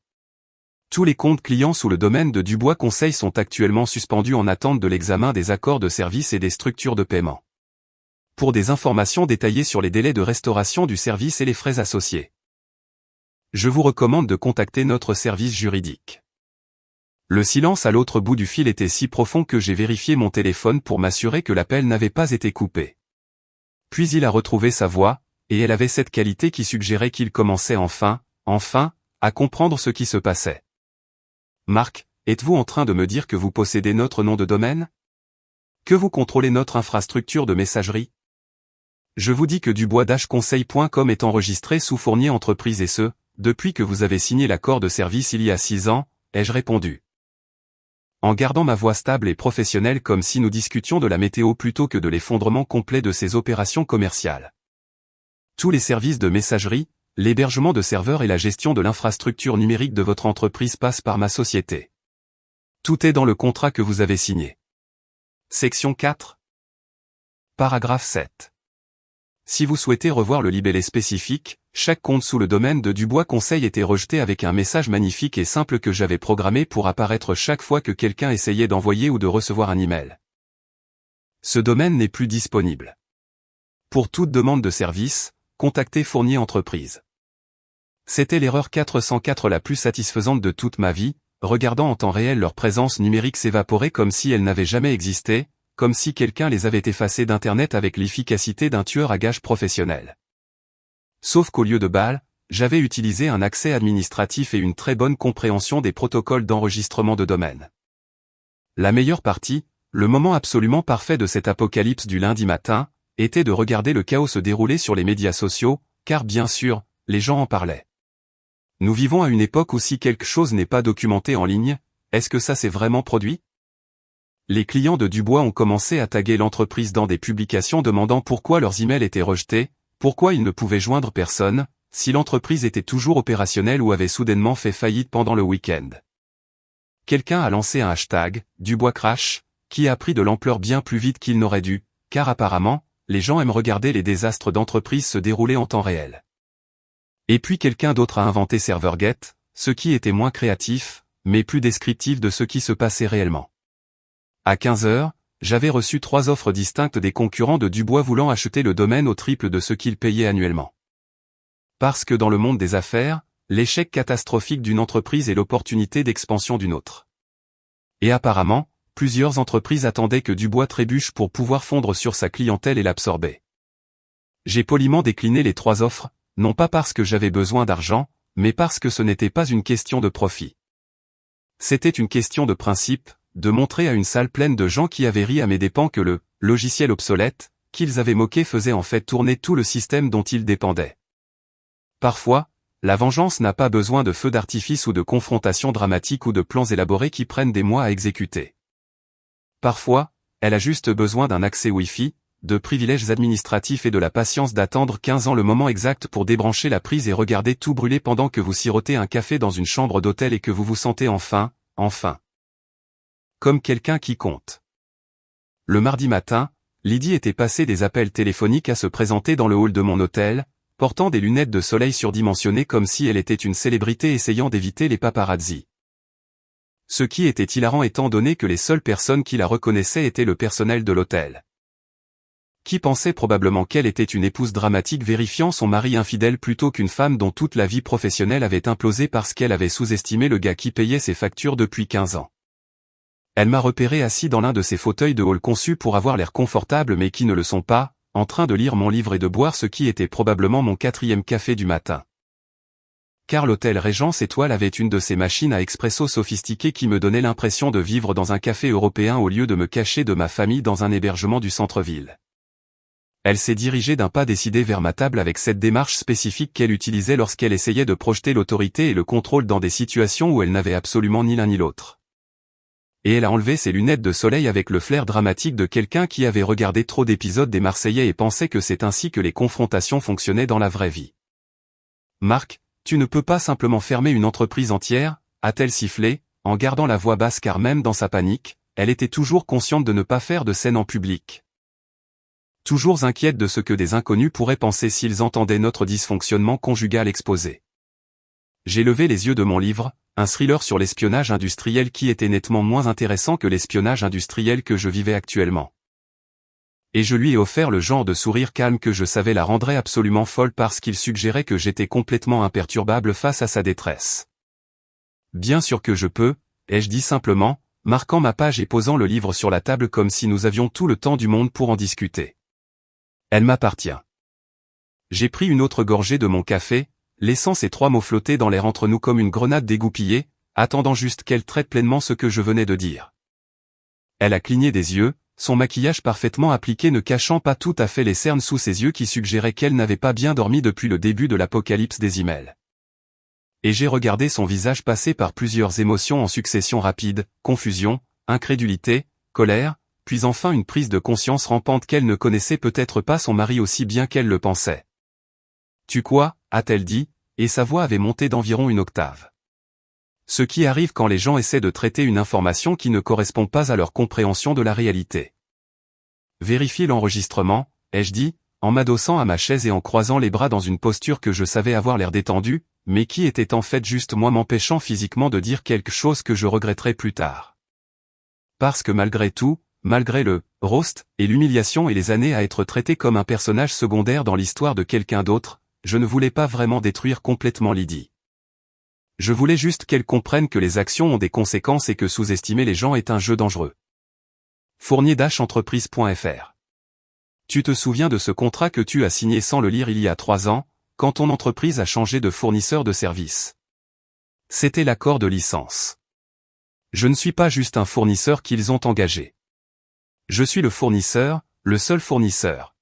Tous les comptes clients sous le domaine de Dubois Conseil sont actuellement suspendus en attente de l'examen des accords de service et des structures de paiement. Pour des informations détaillées sur les délais de restauration du service et les frais associés, je vous recommande de contacter notre service juridique. Le silence à l'autre bout du fil était si profond que j'ai vérifié mon téléphone pour m'assurer que l'appel n'avait pas été coupé. Puis il a retrouvé sa voix, et elle avait cette qualité qui suggérait qu'il commençait enfin, à comprendre ce qui se passait. Marc, êtes-vous en train de me dire que vous possédez notre nom de domaine? Que vous contrôlez notre infrastructure de messagerie? Je vous dis que dubois-conseil.com est enregistré sous Fournier Entreprise et ce, depuis que vous avez signé l'accord de service il y a 6 ans, ai-je répondu. En gardant ma voix stable et professionnelle comme si nous discutions de la météo plutôt que de l'effondrement complet de ces opérations commerciales. Tous les services de messagerie, l'hébergement de serveurs et la gestion de l'infrastructure numérique de votre entreprise passent par ma société. Tout est dans le contrat que vous avez signé. Section 4. Paragraphe 7. Si vous souhaitez revoir le libellé spécifique, chaque compte sous le domaine de Dubois Conseil était rejeté avec un message magnifique et simple que j'avais programmé pour apparaître chaque fois que quelqu'un essayait d'envoyer ou de recevoir un email. Ce domaine n'est plus disponible. Pour toute demande de service, contactez Fournier Entreprise. C'était l'erreur 404 la plus satisfaisante de toute ma vie, regardant en temps réel leur présence numérique s'évaporer comme si elle n'avait jamais existé, comme si quelqu'un les avait effacés d'Internet avec l'efficacité d'un tueur à gages professionnel. Sauf qu'au lieu de balles, j'avais utilisé un accès administratif et une très bonne compréhension des protocoles d'enregistrement de domaine. La meilleure partie, le moment absolument parfait de cet apocalypse du lundi matin, était de regarder le chaos se dérouler sur les médias sociaux, car bien sûr, les gens en parlaient. Nous vivons à une époque où si quelque chose n'est pas documenté en ligne, est-ce que ça s'est vraiment produit? Les clients de Dubois ont commencé à taguer l'entreprise dans des publications demandant pourquoi leurs emails étaient rejetés, pourquoi ils ne pouvaient joindre personne, si l'entreprise était toujours opérationnelle ou avait soudainement fait faillite pendant le week-end. Quelqu'un a lancé un hashtag, Dubois Crash, qui a pris de l'ampleur bien plus vite qu'il n'aurait dû, car apparemment, les gens aiment regarder les désastres d'entreprise se dérouler en temps réel. Et puis quelqu'un d'autre a inventé ServerGate, ce qui était moins créatif, mais plus descriptif de ce qui se passait réellement. À 15 heures, j'avais reçu 3 offres distinctes des concurrents de Dubois voulant acheter le domaine au triple de ce qu'ils payaient annuellement. Parce que dans le monde des affaires, l'échec catastrophique d'une entreprise est l'opportunité d'expansion d'une autre. Et apparemment, plusieurs entreprises attendaient que Dubois trébuche pour pouvoir fondre sur sa clientèle et l'absorber. J'ai poliment décliné les 3 offres, non pas parce que j'avais besoin d'argent, mais parce que ce n'était pas une question de profit. C'était une question de principe, de montrer à une salle pleine de gens qui avaient ri à mes dépens que le logiciel obsolète, qu'ils avaient moqué faisait en fait tourner tout le système dont ils dépendaient. Parfois, la vengeance n'a pas besoin de feux d'artifice ou de confrontations dramatiques ou de plans élaborés qui prennent des mois à exécuter. Parfois, elle a juste besoin d'un accès Wi-Fi, de privilèges administratifs et de la patience d'attendre 15 ans le moment exact pour débrancher la prise et regarder tout brûler pendant que vous sirotez un café dans une chambre d'hôtel et que vous vous sentez enfin enfin. Comme quelqu'un qui compte. Le mardi matin, Lydie était passée des appels téléphoniques à se présenter dans le hall de mon hôtel, portant des lunettes de soleil surdimensionnées comme si elle était une célébrité essayant d'éviter les paparazzis. Ce qui était hilarant étant donné que les seules personnes qui la reconnaissaient étaient le personnel de l'hôtel. Qui pensait probablement qu'elle était une épouse dramatique vérifiant son mari infidèle plutôt qu'une femme dont toute la vie professionnelle avait implosé parce qu'elle avait sous-estimé le gars qui payait ses factures depuis 15 ans. Elle m'a repéré assis dans l'un de ces fauteuils de hall conçus pour avoir l'air confortable mais qui ne le sont pas, en train de lire mon livre et de boire ce qui était probablement mon 4e café du matin. Car l'hôtel Régence Étoile avait une de ces machines à expresso sophistiquées qui me donnait l'impression de vivre dans un café européen au lieu de me cacher de ma famille dans un hébergement du centre-ville. Elle s'est dirigée d'un pas décidé vers ma table avec cette démarche spécifique qu'elle utilisait lorsqu'elle essayait de projeter l'autorité et le contrôle dans des situations où elle n'avait absolument ni l'un ni l'autre. Et elle a enlevé ses lunettes de soleil avec le flair dramatique de quelqu'un qui avait regardé trop d'épisodes des Marseillais et pensait que c'est ainsi que les confrontations fonctionnaient dans la vraie vie. Marc, tu ne peux pas simplement fermer une entreprise entière, a-t-elle sifflé, en gardant la voix basse car même dans sa panique, elle était toujours consciente de ne pas faire de scène en public. Toujours inquiète de ce que des inconnus pourraient penser s'ils entendaient notre dysfonctionnement conjugal exposé. J'ai levé les yeux de mon livre, un thriller sur l'espionnage industriel qui était nettement moins intéressant que l'espionnage industriel que je vivais actuellement. Et je lui ai offert le genre de sourire calme que je savais la rendrait absolument folle parce qu'il suggérait que j'étais complètement imperturbable face à sa détresse. Bien sûr que je peux, ai-je dit simplement, marquant ma page et posant le livre sur la table comme si nous avions tout le temps du monde pour en discuter. Elle m'appartient. J'ai pris une autre gorgée de mon café, laissant ces 3 mots flotter dans l'air entre nous comme une grenade dégoupillée, attendant juste qu'elle traite pleinement ce que je venais de dire. Elle a cligné des yeux, son maquillage parfaitement appliqué ne cachant pas tout à fait les cernes sous ses yeux qui suggéraient qu'elle n'avait pas bien dormi depuis le début de l'apocalypse des emails. Et j'ai regardé son visage passer par plusieurs émotions en succession rapide, confusion, incrédulité, colère, puis enfin une prise de conscience rampante qu'elle ne connaissait peut-être pas son mari aussi bien qu'elle le pensait. « Tu quoi ?» a-t-elle dit, et sa voix avait monté d'environ une octave. Ce qui arrive quand les gens essaient de traiter une information qui ne correspond pas à leur compréhension de la réalité. Vérifiez l'enregistrement, ai-je dit, en m'adossant à ma chaise et en croisant les bras dans une posture que je savais avoir l'air détendue, mais qui était en fait juste moi m'empêchant physiquement de dire quelque chose que je regretterais plus tard. Parce que malgré tout, malgré le « roast » et l'humiliation et les années à être traité comme un personnage secondaire dans l'histoire de quelqu'un d'autre, je ne voulais pas vraiment détruire complètement Lydie. Je voulais juste qu'elle comprenne que les actions ont des conséquences et que sous-estimer les gens est un jeu dangereux. Fournier-entreprise.fr. Tu te souviens de ce contrat que tu as signé sans le lire il y a 3 ans, quand ton entreprise a changé de fournisseur de services. C'était l'accord de licence. Je ne suis pas juste un fournisseur qu'ils ont engagé. Je suis le fournisseur, le seul fournisseur.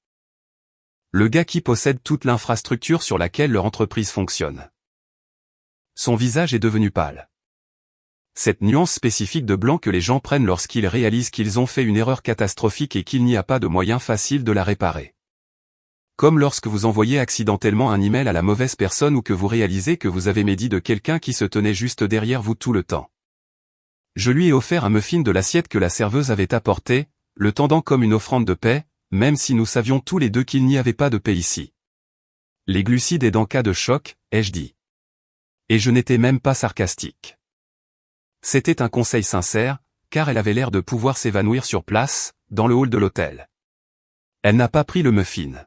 Le gars qui possède toute l'infrastructure sur laquelle leur entreprise fonctionne. Son visage est devenu pâle. Cette nuance spécifique de blanc que les gens prennent lorsqu'ils réalisent qu'ils ont fait une erreur catastrophique et qu'il n'y a pas de moyen facile de la réparer. Comme lorsque vous envoyez accidentellement un email à la mauvaise personne ou que vous réalisez que vous avez médit de quelqu'un qui se tenait juste derrière vous tout le temps. Je lui ai offert un muffin de l'assiette que la serveuse avait apporté, le tendant comme une offrande de paix, même si nous savions tous les deux qu'il n'y avait pas de paix ici. Les glucides aident en cas de choc, ai-je dit. Et je n'étais même pas sarcastique. C'était un conseil sincère, car elle avait l'air de pouvoir s'évanouir sur place, dans le hall de l'hôtel. Elle n'a pas pris le muffin.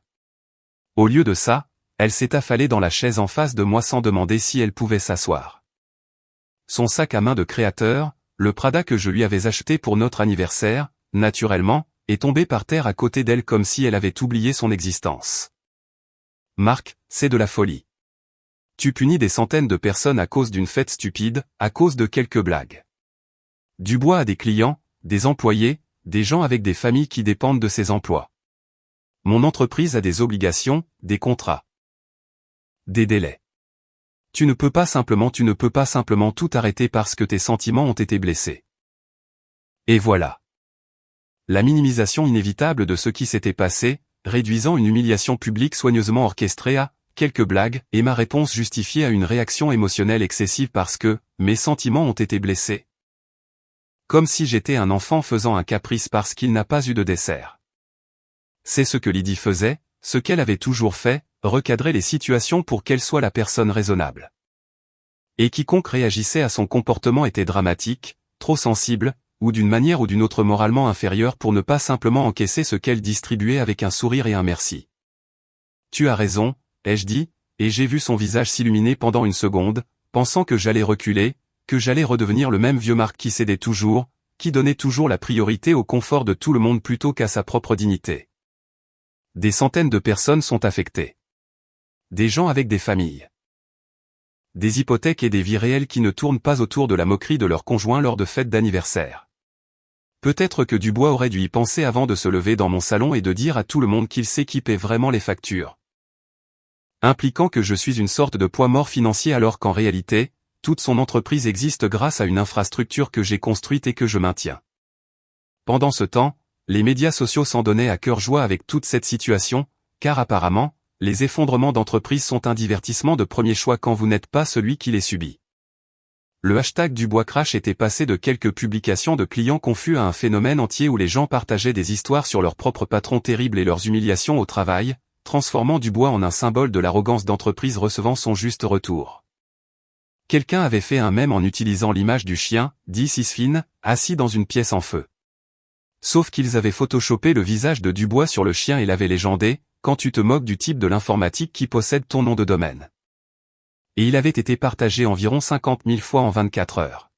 Au lieu de ça, elle s'est affalée dans la chaise en face de moi sans demander si elle pouvait s'asseoir. Son sac à main de créateur, le Prada que je lui avais acheté pour notre anniversaire, naturellement, est tombé par terre à côté d'elle comme si elle avait oublié son existence. Marc, c'est de la folie. Tu punis des centaines de personnes à cause d'une fête stupide, à cause de quelques blagues. Dubois a des clients, des employés, des gens avec des familles qui dépendent de ses emplois. Mon entreprise a des obligations, des contrats. Des délais. Tu ne peux pas simplement tout arrêter parce que tes sentiments ont été blessés. Et voilà. La minimisation inévitable de ce qui s'était passé, réduisant une humiliation publique soigneusement orchestrée à quelques blagues, et ma réponse justifiée à une réaction émotionnelle excessive parce que mes sentiments ont été blessés. Comme si j'étais un enfant faisant un caprice parce qu'il n'a pas eu de dessert. C'est ce que Lydie faisait, ce qu'elle avait toujours fait, recadrer les situations pour qu'elle soit la personne raisonnable. Et quiconque réagissait à son comportement était dramatique, trop sensible, ou d'une manière ou d'une autre moralement inférieure pour ne pas simplement encaisser ce qu'elle distribuait avec un sourire et un merci. Tu as raison, ai-je dit, et j'ai vu son visage s'illuminer pendant une seconde, pensant que j'allais reculer, que j'allais redevenir le même vieux Marc qui cédait toujours, qui donnait toujours la priorité au confort de tout le monde plutôt qu'à sa propre dignité. Des centaines de personnes sont affectées. Des gens avec des familles. Des hypothèques et des vies réelles qui ne tournent pas autour de la moquerie de leurs conjoints lors de fêtes d'anniversaire. Peut-être que Dubois aurait dû y penser avant de se lever dans mon salon et de dire à tout le monde qu'il sait qui paie vraiment les factures. Impliquant que je suis une sorte de poids mort financier alors qu'en réalité, toute son entreprise existe grâce à une infrastructure que j'ai construite et que je maintiens. Pendant ce temps, les médias sociaux s'en donnaient à cœur joie avec toute cette situation, car apparemment, les effondrements d'entreprises sont un divertissement de premier choix quand vous n'êtes pas celui qui les subit. Le hashtag Dubois Crash était passé de quelques publications de clients confus à un phénomène entier où les gens partageaient des histoires sur leurs propres patrons terribles et leurs humiliations au travail, transformant Dubois en un symbole de l'arrogance d'entreprise recevant son juste retour. Quelqu'un avait fait un mème en utilisant l'image du chien, dit Sisfine, assis dans une pièce en feu. Sauf qu'ils avaient photoshopé le visage de Dubois sur le chien et l'avaient légendé, quand tu te moques du type de l'informatique qui possède ton nom de domaine. Et il avait été partagé environ 50 000 fois en 24 heures.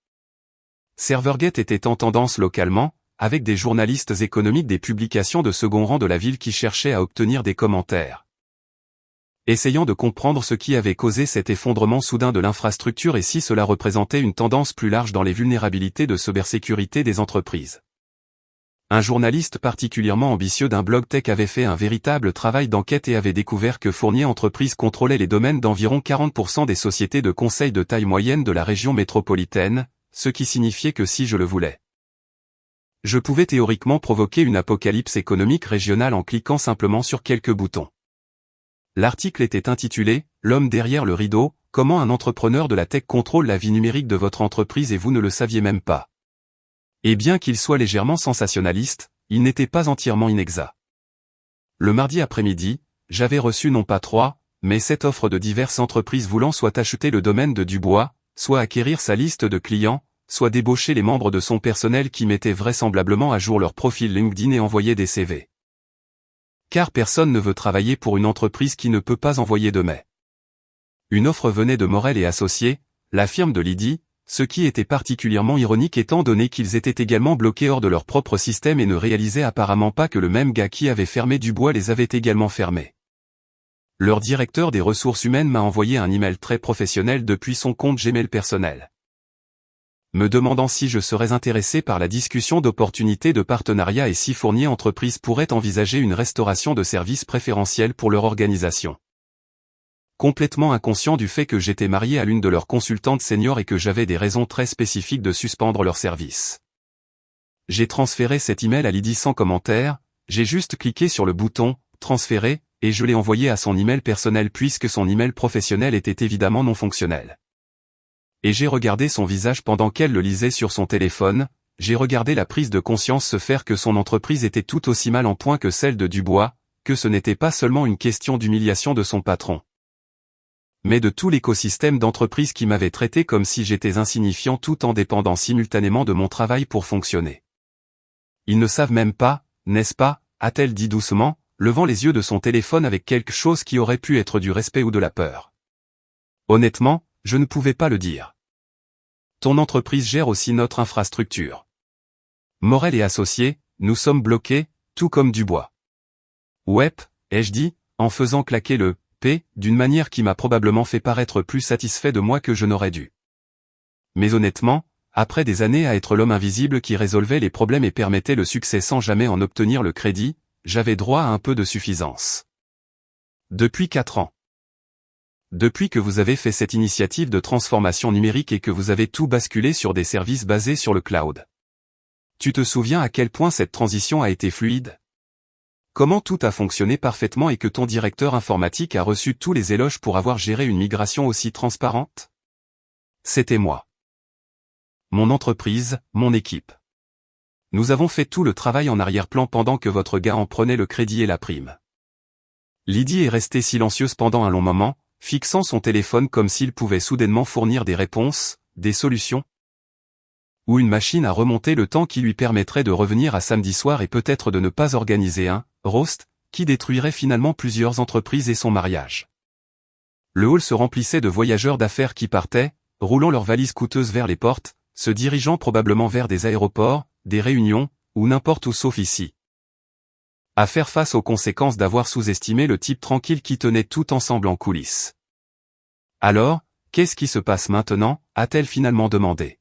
Servergate était en tendance localement, avec des journalistes économiques des publications de second rang de la ville qui cherchaient à obtenir des commentaires. Essayant de comprendre ce qui avait causé cet effondrement soudain de l'infrastructure et si cela représentait une tendance plus large dans les vulnérabilités de cybersécurité des entreprises. Un journaliste particulièrement ambitieux d'un blog tech avait fait un véritable travail d'enquête et avait découvert que Fournier Entreprises contrôlait les domaines d'environ 40% des sociétés de conseil de taille moyenne de la région métropolitaine, ce qui signifiait que si je le voulais, je pouvais théoriquement provoquer une apocalypse économique régionale en cliquant simplement sur quelques boutons. L'article était intitulé « L'homme derrière le rideau, comment un entrepreneur de la tech contrôle la vie numérique de votre entreprise et vous ne le saviez même pas ». Et bien qu'il soit légèrement sensationnaliste, il n'était pas entièrement inexact. Le mardi après-midi, j'avais reçu non pas 3, mais 7 offres de diverses entreprises voulant soit acheter le domaine de Dubois, soit acquérir sa liste de clients, soit débaucher les membres de son personnel qui mettaient vraisemblablement à jour leur profil LinkedIn et envoyaient des CV. Car personne ne veut travailler pour une entreprise qui ne peut pas envoyer de mail. Une offre venait de Morel et Associés, la firme de Lydie, ce qui était particulièrement ironique étant donné qu'ils étaient également bloqués hors de leur propre système et ne réalisaient apparemment pas que le même gars qui avait fermé Dubois les avait également fermés. Leur directeur des ressources humaines m'a envoyé un email très professionnel depuis son compte Gmail personnel, me demandant si je serais intéressé par la discussion d'opportunités de partenariat et si Fournier Entreprises pourrait envisager une restauration de services préférentiels pour leur organisation. Complètement inconscient du fait que j'étais marié à l'une de leurs consultantes seniors et que j'avais des raisons très spécifiques de suspendre leur service. J'ai transféré cet email à Lydie sans commentaire, j'ai juste cliqué sur le bouton « Transférer » et je l'ai envoyé à son email personnel puisque son email professionnel était évidemment non fonctionnel. Et j'ai regardé son visage pendant qu'elle le lisait sur son téléphone, j'ai regardé la prise de conscience se faire que son entreprise était tout aussi mal en point que celle de Dubois, que ce n'était pas seulement une question d'humiliation de son patron, mais de tout l'écosystème d'entreprise qui m'avait traité comme si j'étais insignifiant tout en dépendant simultanément de mon travail pour fonctionner. Ils ne savent même pas, n'est-ce pas, a-t-elle dit doucement, levant les yeux de son téléphone avec quelque chose qui aurait pu être du respect ou de la peur. Honnêtement, je ne pouvais pas le dire. Ton entreprise gère aussi notre infrastructure. Morel et Associés, nous sommes bloqués, tout comme Dubois. Ouais, ai-je dit, en faisant claquer le P, d'une manière qui m'a probablement fait paraître plus satisfait de moi que je n'aurais dû. Mais honnêtement, après des années à être l'homme invisible qui résolvait les problèmes et permettait le succès sans jamais en obtenir le crédit, j'avais droit à un peu de suffisance. Depuis 4 ans. Depuis que vous avez fait cette initiative de transformation numérique et que vous avez tout basculé sur des services basés sur le cloud. Tu te souviens à quel point cette transition a été fluide ? Comment tout a fonctionné parfaitement et que ton directeur informatique a reçu tous les éloges pour avoir géré une migration aussi transparente ? C'était moi. Mon entreprise, mon équipe. Nous avons fait tout le travail en arrière-plan pendant que votre gars en prenait le crédit et la prime. Lydie est restée silencieuse pendant un long moment, fixant son téléphone comme s'il pouvait soudainement fournir des réponses, des solutions. Ou une machine à remonter le temps qui lui permettrait de revenir à samedi soir et peut-être de ne pas organiser un roast qui détruirait finalement plusieurs entreprises et son mariage. Le hall se remplissait de voyageurs d'affaires qui partaient, roulant leurs valises coûteuses vers les portes, se dirigeant probablement vers des aéroports, des réunions, ou n'importe où sauf ici. À faire face aux conséquences d'avoir sous-estimé le type tranquille qui tenait tout ensemble en coulisses. Alors, qu'est-ce qui se passe maintenant, a-t-elle finalement demandé.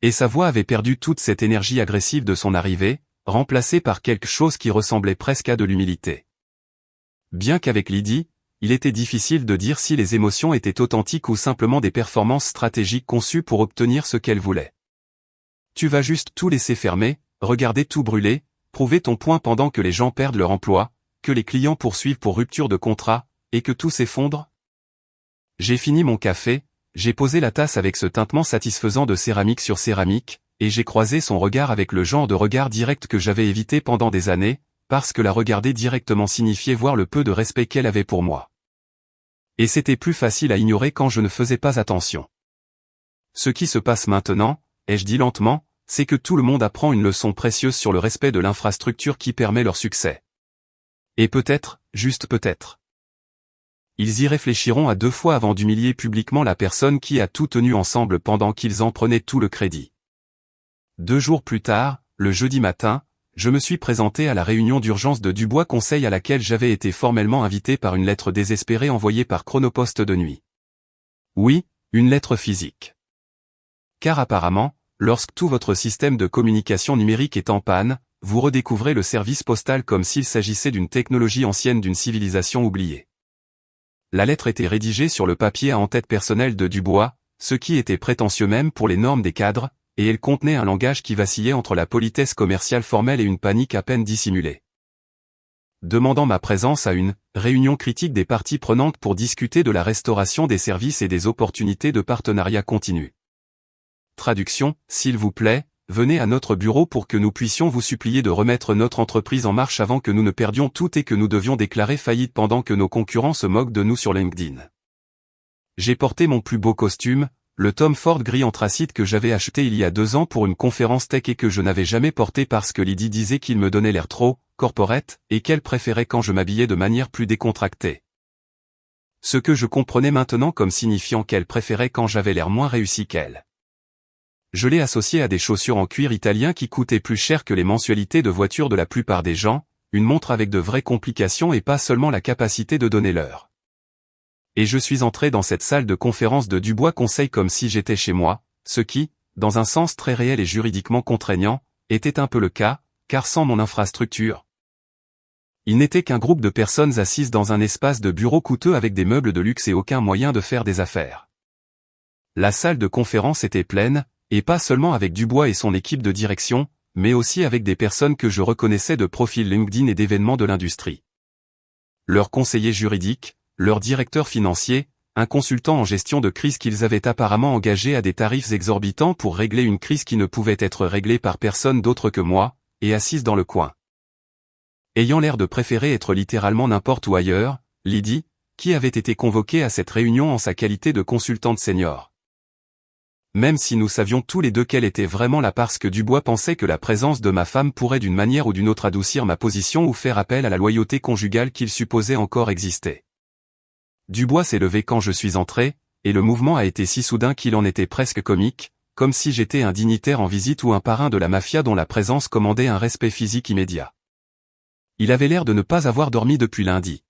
Et sa voix avait perdu toute cette énergie agressive de son arrivée, remplacée par quelque chose qui ressemblait presque à de l'humilité. Bien qu'avec Lydie, il était difficile de dire si les émotions étaient authentiques ou simplement des performances stratégiques conçues pour obtenir ce qu'elle voulait. Tu vas juste tout laisser fermer, regarder tout brûler, prouver ton point pendant que les gens perdent leur emploi, que les clients poursuivent pour rupture de contrat, et que tout s'effondre? J'ai fini mon café, j'ai posé la tasse avec ce tintement satisfaisant de céramique sur céramique, et j'ai croisé son regard avec le genre de regard direct que j'avais évité pendant des années, parce que la regarder directement signifiait voir le peu de respect qu'elle avait pour moi. Et c'était plus facile à ignorer quand je ne faisais pas attention. Ce qui se passe maintenant, ai-je dit lentement, c'est que tout le monde apprend une leçon précieuse sur le respect de l'infrastructure qui permet leur succès. Et peut-être, juste peut-être. Ils y réfléchiront à 2 fois avant d'humilier publiquement la personne qui a tout tenu ensemble pendant qu'ils en prenaient tout le crédit. 2 jours plus tard, le jeudi matin, je me suis présenté à la réunion d'urgence de Dubois Conseil à laquelle j'avais été formellement invité par une lettre désespérée envoyée par Chronopost de nuit. Oui, une lettre physique. Car apparemment, lorsque tout votre système de communication numérique est en panne, vous redécouvrez le service postal comme s'il s'agissait d'une technologie ancienne d'une civilisation oubliée. La lettre était rédigée sur le papier à en-tête personnel de Dubois, ce qui était prétentieux même pour les normes des cadres, et elle contenait un langage qui vacillait entre la politesse commerciale formelle et une panique à peine dissimulée. Demandant ma présence à une réunion critique des parties prenantes pour discuter de la restauration des services et des opportunités de partenariat continu. Traduction, s'il vous plaît, venez à notre bureau pour que nous puissions vous supplier de remettre notre entreprise en marche avant que nous ne perdions tout et que nous devions déclarer faillite pendant que nos concurrents se moquent de nous sur LinkedIn. J'ai porté mon plus beau costume, le Tom Ford gris anthracite que j'avais acheté il y a 2 ans pour une conférence tech et que je n'avais jamais porté parce que Lydie disait qu'il me donnait l'air trop corporate et qu'elle préférait quand je m'habillais de manière plus décontractée. Ce que je comprenais maintenant comme signifiant qu'elle préférait quand j'avais l'air moins réussi qu'elle. Je l'ai associé à des chaussures en cuir italien qui coûtaient plus cher que les mensualités de voiture de la plupart des gens, une montre avec de vraies complications et pas seulement la capacité de donner l'heure. Et je suis entré dans cette salle de conférence de Dubois Conseil comme si j'étais chez moi, ce qui, dans un sens très réel et juridiquement contraignant, était un peu le cas, car sans mon infrastructure. Il n'était qu'un groupe de personnes assises dans un espace de bureau coûteux avec des meubles de luxe et aucun moyen de faire des affaires. La salle de conférence était pleine, et pas seulement avec Dubois et son équipe de direction, mais aussi avec des personnes que je reconnaissais de profils LinkedIn et d'événements de l'industrie. Leurs conseillers juridiques, leur directeur financier, un consultant en gestion de crise qu'ils avaient apparemment engagé à des tarifs exorbitants pour régler une crise qui ne pouvait être réglée par personne d'autre que moi, et assise dans le coin. Ayant l'air de préférer être littéralement n'importe où ailleurs, Lydie, qui avait été convoquée à cette réunion en sa qualité de consultante senior. Même si nous savions tous les deux qu'elle était vraiment là parce que Dubois pensait que la présence de ma femme pourrait d'une manière ou d'une autre adoucir ma position ou faire appel à la loyauté conjugale qu'il supposait encore exister. Dubois s'est levé quand je suis entré, et le mouvement a été si soudain qu'il en était presque comique, comme si j'étais un dignitaire en visite ou un parrain de la mafia dont la présence commandait un respect physique immédiat. Il avait l'air de ne pas avoir dormi depuis lundi.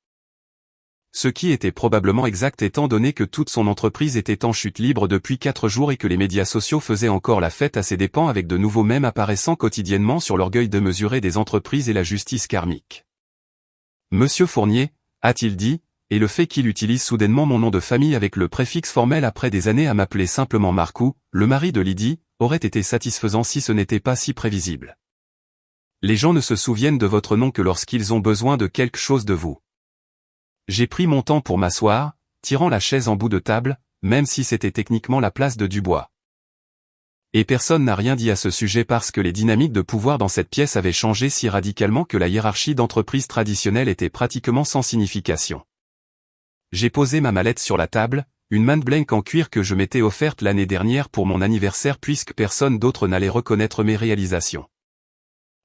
Ce qui était probablement exact étant donné que toute son entreprise était en chute libre depuis 4 jours et que les médias sociaux faisaient encore la fête à ses dépens avec de nouveaux mèmes apparaissant quotidiennement sur l'orgueil démesuré des entreprises et la justice karmique. Monsieur Fournier, a-t-il dit, et le fait qu'il utilise soudainement mon nom de famille avec le préfixe formel après des années à m'appeler simplement Marcou, le mari de Lydie, aurait été satisfaisant si ce n'était pas si prévisible. Les gens ne se souviennent de votre nom que lorsqu'ils ont besoin de quelque chose de vous. J'ai pris mon temps pour m'asseoir, tirant la chaise en bout de table, même si c'était techniquement la place de Dubois. Et personne n'a rien dit à ce sujet parce que les dynamiques de pouvoir dans cette pièce avaient changé si radicalement que la hiérarchie d'entreprise traditionnelle était pratiquement sans signification. J'ai posé ma mallette sur la table, une main blanche en cuir que je m'étais offerte l'année dernière pour mon anniversaire puisque personne d'autre n'allait reconnaître mes réalisations.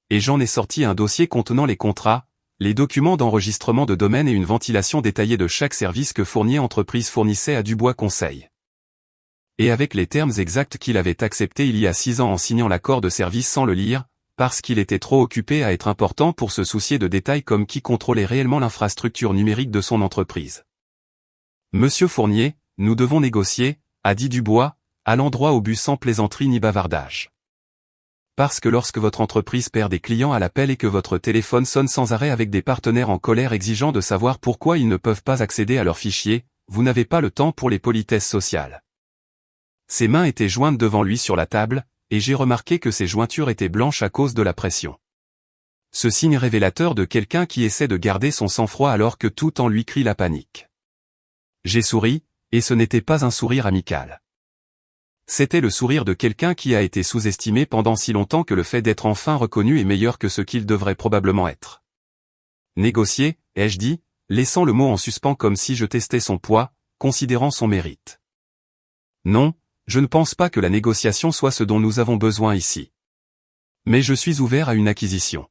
Et j'en ai sorti un dossier contenant les contrats, les documents d'enregistrement de domaine et une ventilation détaillée de chaque service que Fournier Entreprise fournissait à Dubois Conseil. Et avec les termes exacts qu'il avait acceptés il y a 6 ans en signant l'accord de service sans le lire, parce qu'il était trop occupé à être important pour se soucier de détails comme qui contrôlait réellement l'infrastructure numérique de son entreprise. Monsieur Fournier, nous devons négocier, a dit Dubois, à l'endroit au but sans plaisanterie ni bavardage. Parce que lorsque votre entreprise perd des clients à l'appel et que votre téléphone sonne sans arrêt avec des partenaires en colère exigeant de savoir pourquoi ils ne peuvent pas accéder à leurs fichiers, vous n'avez pas le temps pour les politesses sociales. Ses mains étaient jointes devant lui sur la table, et j'ai remarqué que ses jointures étaient blanches à cause de la pression. Ce signe révélateur de quelqu'un qui essaie de garder son sang-froid alors que tout en lui crie la panique. J'ai souri, et ce n'était pas un sourire amical. C'était le sourire de quelqu'un qui a été sous-estimé pendant si longtemps que le fait d'être enfin reconnu est meilleur que ce qu'il devrait probablement être. Négocier, ai-je dit, laissant le mot en suspens comme si je testais son poids, considérant son mérite. Non, je ne pense pas que la négociation soit ce dont nous avons besoin ici. Mais je suis ouvert à une acquisition.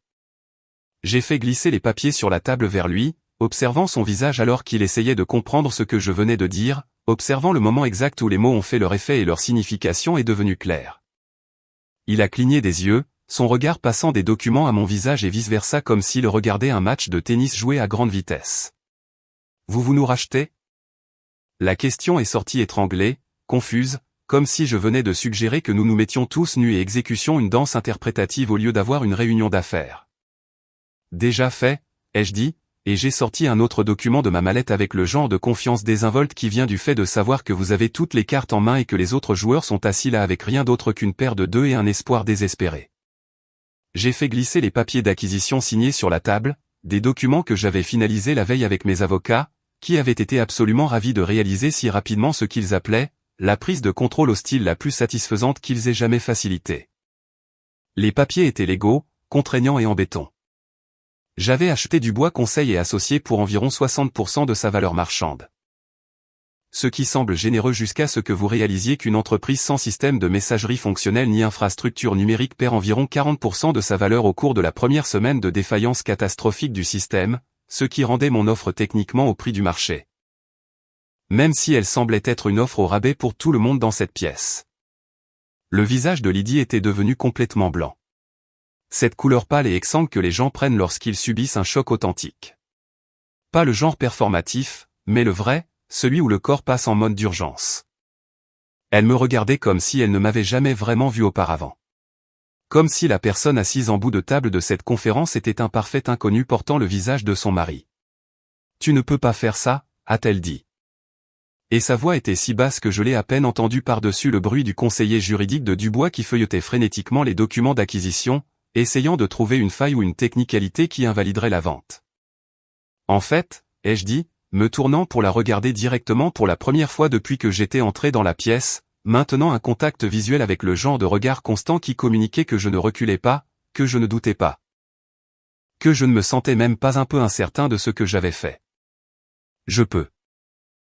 J'ai fait glisser les papiers sur la table vers lui, observant son visage alors qu'il essayait de comprendre ce que je venais de dire, observant le moment exact où les mots ont fait leur effet et leur signification est devenue claire. Il a cligné des yeux, son regard passant des documents à mon visage et vice-versa comme s'il regardait un match de tennis joué à grande vitesse. Vous nous rachetez ? La question est sortie étranglée, confuse, comme si je venais de suggérer que nous nous mettions tous nus et exécutions une danse interprétative au lieu d'avoir une réunion d'affaires. Déjà fait, ai-je dit, et j'ai sorti un autre document de ma mallette avec le genre de confiance désinvolte qui vient du fait de savoir que vous avez toutes les cartes en main et que les autres joueurs sont assis là avec rien d'autre qu'une paire de dés et un espoir désespéré. J'ai fait glisser les papiers d'acquisition signés sur la table, des documents que j'avais finalisés la veille avec mes avocats, qui avaient été absolument ravis de réaliser si rapidement ce qu'ils appelaient la prise de contrôle hostile la plus satisfaisante qu'ils aient jamais facilitée. Les papiers étaient légaux, contraignants et en béton. J'avais acheté Dubois Conseil et Associés pour environ 60% de sa valeur marchande. Ce qui semble généreux jusqu'à ce que vous réalisiez qu'une entreprise sans système de messagerie fonctionnelle ni infrastructure numérique perd environ 40% de sa valeur au cours de la première semaine de défaillance catastrophique du système, ce qui rendait mon offre techniquement au prix du marché. Même si elle semblait être une offre au rabais pour tout le monde dans cette pièce. Le visage de Lydie était devenu complètement blanc. Cette couleur pâle et exsangue que les gens prennent lorsqu'ils subissent un choc authentique. Pas le genre performatif, mais le vrai, celui où le corps passe en mode d'urgence. Elle me regardait comme si elle ne m'avait jamais vraiment vu auparavant. Comme si la personne assise en bout de table de cette conférence était un parfait inconnu portant le visage de son mari. « Tu ne peux pas faire ça », a-t-elle dit. Et sa voix était si basse que je l'ai à peine entendue par-dessus le bruit du conseiller juridique de Dubois qui feuilletait frénétiquement les documents d'acquisition, essayant de trouver une faille ou une technicalité qui invaliderait la vente. En fait, ai-je dit, me tournant pour la regarder directement pour la première fois depuis que j'étais entré dans la pièce, maintenant un contact visuel avec le genre de regard constant qui communiquait que je ne reculais pas, que je ne doutais pas. Que je ne me sentais même pas un peu incertain de ce que j'avais fait. Je peux.